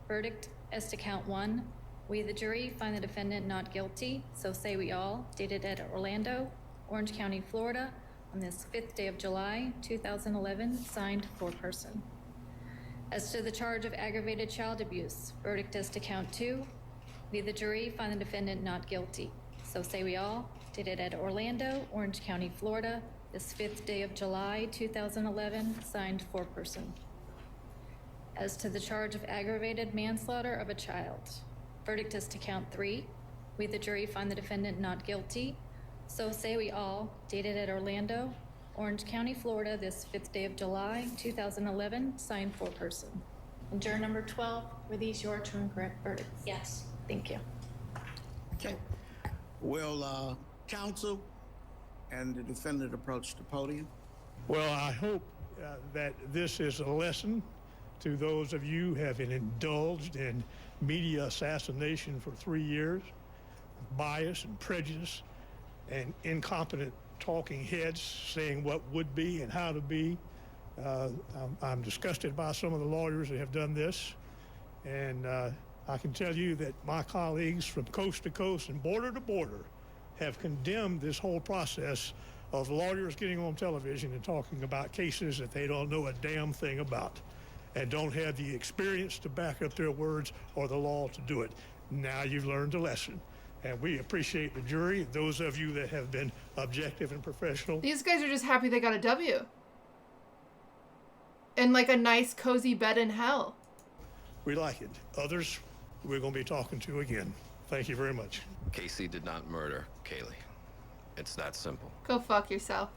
verdict as to count 1. We, the jury, find the defendant not guilty, so say we all, dated at Orlando, Orange County, Florida, on this 5th day of July, 2011, signed foreperson. As to the charge of aggravated child abuse, verdict as to count 2. We, the jury, find the defendant not guilty, so say we all, dated at Orlando, Orange County, Florida, this 5th day of July, 2011, signed foreperson. As to the charge of aggravated manslaughter of a child, verdict as to count 3. We, the jury, find the defendant not guilty, so say we all, dated at Orlando, Orange County, Florida, this 5th day of July, 2011, signed foreperson. And juror number 12, were these your true and correct verdicts? Yes. Thank you. Okay. Will counsel and the defendant approach the podium? Well, I hope that this is a lesson to those of you who have indulged in media assassination for 3 years, bias and prejudice, and incompetent talking heads saying what would be and how to be. I'm disgusted by some of the lawyers that have done this, and I can tell you that my colleagues from coast to coast and border to border have condemned this whole process of lawyers getting on television and talking about cases that they don't know a damn thing about and don't have the experience to back up their words or the law to do it. Now you've learned a lesson. And we appreciate the jury, those of you that have been objective and professional. These guys are just happy they got a W. And like a nice cozy bed in hell. We like it. Others, we're going to be talking to again. Thank you very much. Casey did not murder Kaylee. It's that simple. Go fuck yourself.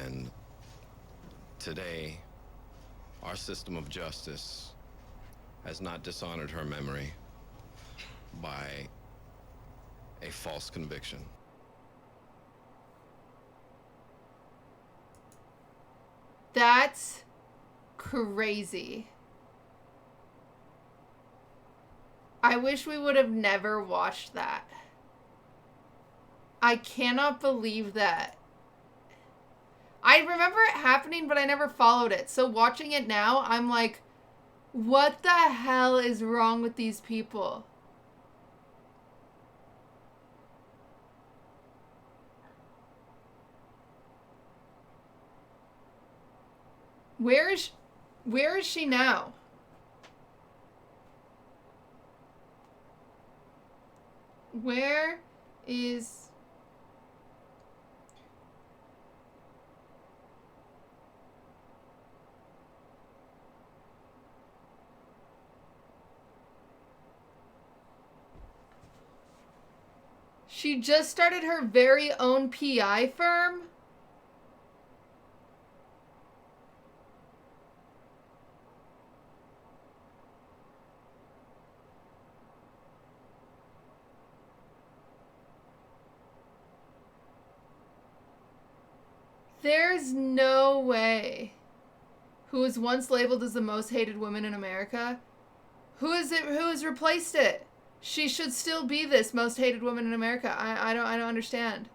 And today, our system of justice has not dishonored her memory by a false conviction. That's crazy. I wish we would have never watched that. I cannot believe that. I remember it happening, but I never followed it. So watching it now, I'm like, what the hell is wrong with these people? Where is she now? Where is... She just started her very own PI firm? There's no way. Who was once labeled as the most hated woman in America? Who has replaced it? She should still be this most hated woman in America. I don't understand.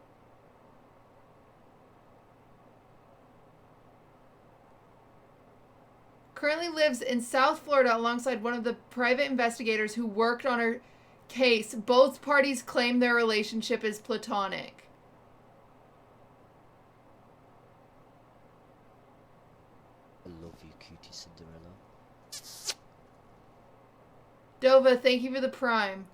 Currently lives in South Florida alongside one of the private investigators who worked on her case. Both parties claim their relationship is platonic. I love you, QTCinderella. Dova, thank you for the prime.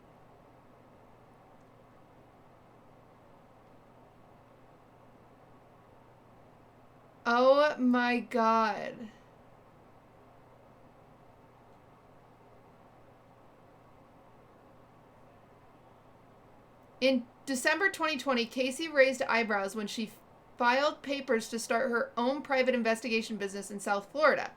Oh my god. In December 2020, Casey raised eyebrows when she filed papers to start her own private investigation business in South Florida.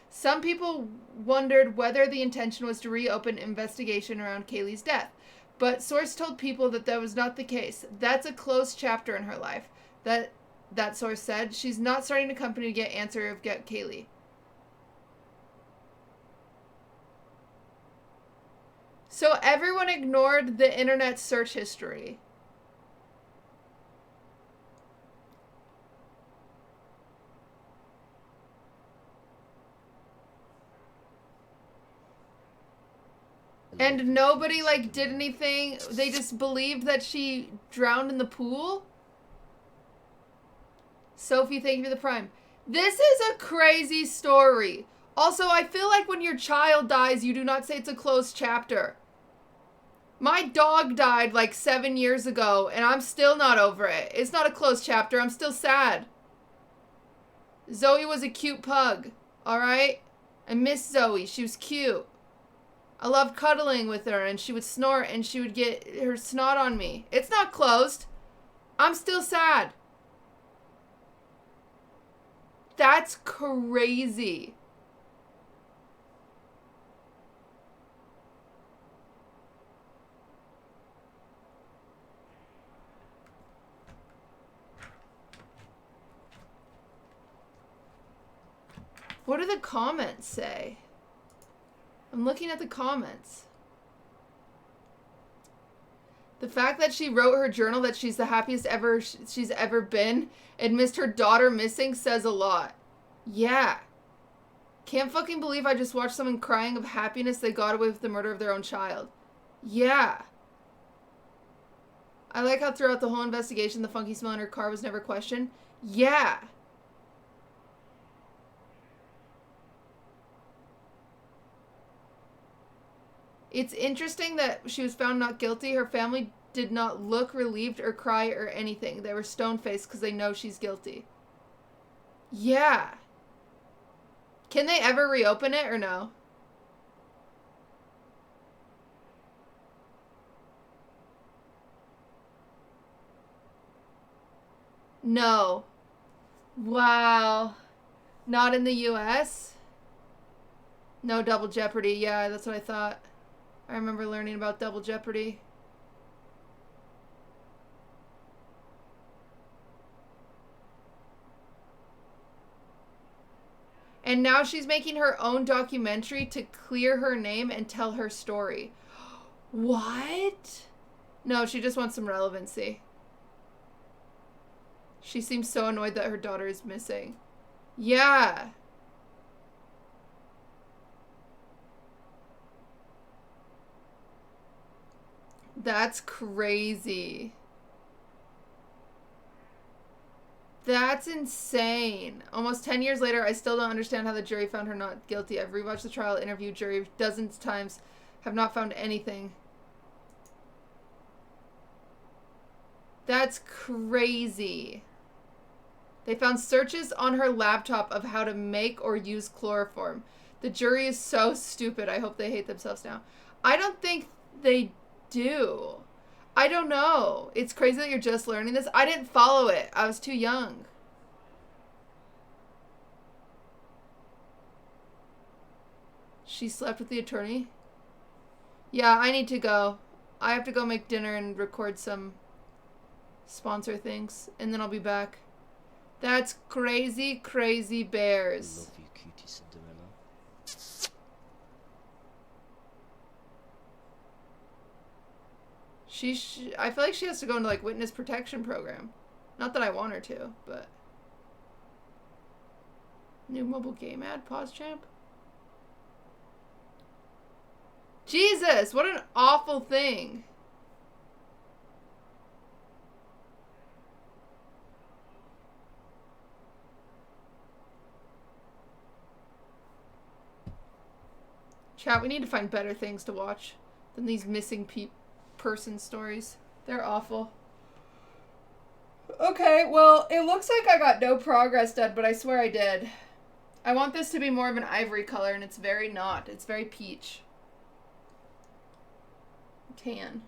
Some people wondered whether the intention was to reopen investigation around Kaylee's death, but source told people that that was not the case. That's a closed chapter in her life. That source said. She's not starting a company to get answer of Get Kaylee. So everyone ignored the internet search history. And nobody, like, did anything. They just believed that she drowned in the pool. Sophie, thank you for the prime. This is a crazy story. Also, I feel like when your child dies, you do not say it's a closed chapter. My dog died like 7 years ago, and I'm still not over it. It's not a closed chapter. I'm still sad. Zoe was a cute pug, alright? I miss Zoe. She was cute. I loved cuddling with her, and she would snort, and she would get her snot on me. It's not closed. I'm still sad. That's crazy. What do the comments say? I'm looking at the comments. The fact that she wrote her journal that she's the happiest she's ever been and missed her daughter missing says a lot. Yeah. Can't fucking believe I just watched someone crying of happiness they got away with the murder of their own child. Yeah. I like how throughout the whole investigation the funky smell in her car was never questioned. Yeah. It's interesting that she was found not guilty. Her family did not look relieved or cry or anything. They were stone-faced because they know she's guilty. Yeah. Can they ever reopen it or no? No. Wow. Not in the US? No Double Jeopardy. Yeah, that's what I thought. I remember learning about Double Jeopardy. And now she's making her own documentary to clear her name and tell her story. What? No, she just wants some relevancy. She seems so annoyed that her daughter is missing. Yeah. That's crazy. That's insane. Almost 10 years later, I still don't understand how the jury found her not guilty. I've rewatched the trial, interviewed jury dozens of times, have not found anything. That's crazy. They found searches on her laptop of how to make or use chloroform. The jury is so stupid. I hope they hate themselves now. I don't think they do. I don't know. It's crazy that you're just learning this. I didn't follow it. I was too young. She slept with the attorney? Yeah, I need to go. I have to go make dinner and record some sponsor things, and then I'll be back. That's crazy, crazy bears. Love you, QTCinderella. I feel like she has to go into like witness protection program. Not that I want her to, but new mobile game ad, pause champ. Jesus, what an awful thing. Chat, we need to find better things to watch than these missing person stories. They're awful. Okay, well, it looks like I got no progress done, but I swear I did. I want this to be more of an ivory color, and it's very not. It's very peach. Tan.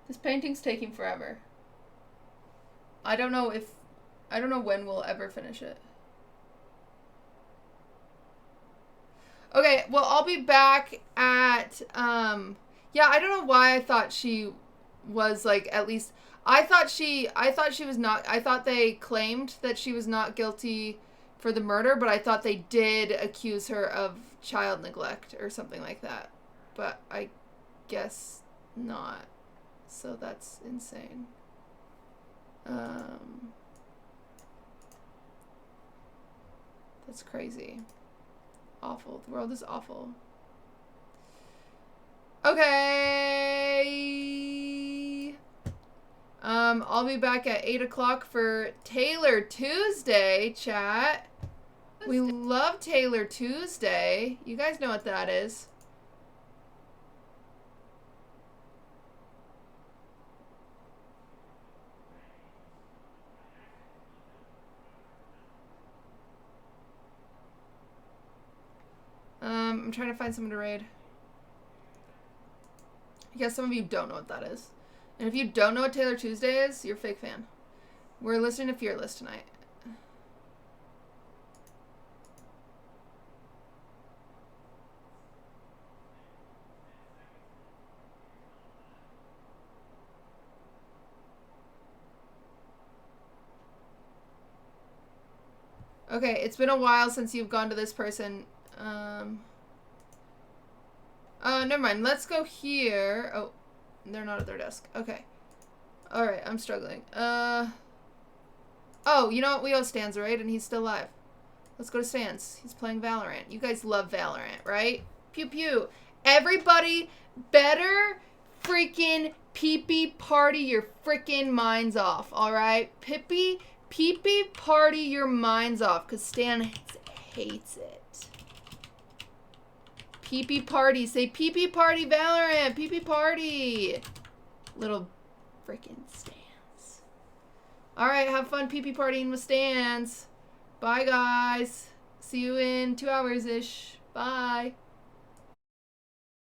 This painting's taking forever. I don't know when we'll ever finish it. Okay, well, I'll be back at, yeah, I don't know why I thought she was, like, at least, I thought she was not, I thought they claimed that she was not guilty for the murder, but I thought they did accuse her of child neglect or something like that. But I guess not. So that's insane. That's crazy. Awful. The world is awful. Okay. I'll be back at 8 o'clock for Taylor Tuesday, chat. We love Taylor Tuesday. You guys know what that is. I'm trying to find someone to raid. I guess some of you don't know what that is. And if you don't know what Taylor Tuesday is, you're a fake fan. We're listening to Fearless tonight. Okay, it's been a while since you've gone to this person. Never mind. Let's go here. Oh, they're not at their desk. Okay. Alright, I'm struggling. Oh, you know what? We owe Stan's a raid, and he's still alive. Let's go to Stan's. He's playing Valorant. You guys love Valorant, right? Pew pew. Everybody better freaking pee-pee party your freaking minds off, alright? Pee-pee party your minds off, because Stan hates it. Pee-pee party. Say pee-pee party Valorant. Pee-pee party. Little freaking Stans. Alright, have fun pee-pee partying with Stans. Bye, guys. See you in 2 hours-ish. Bye.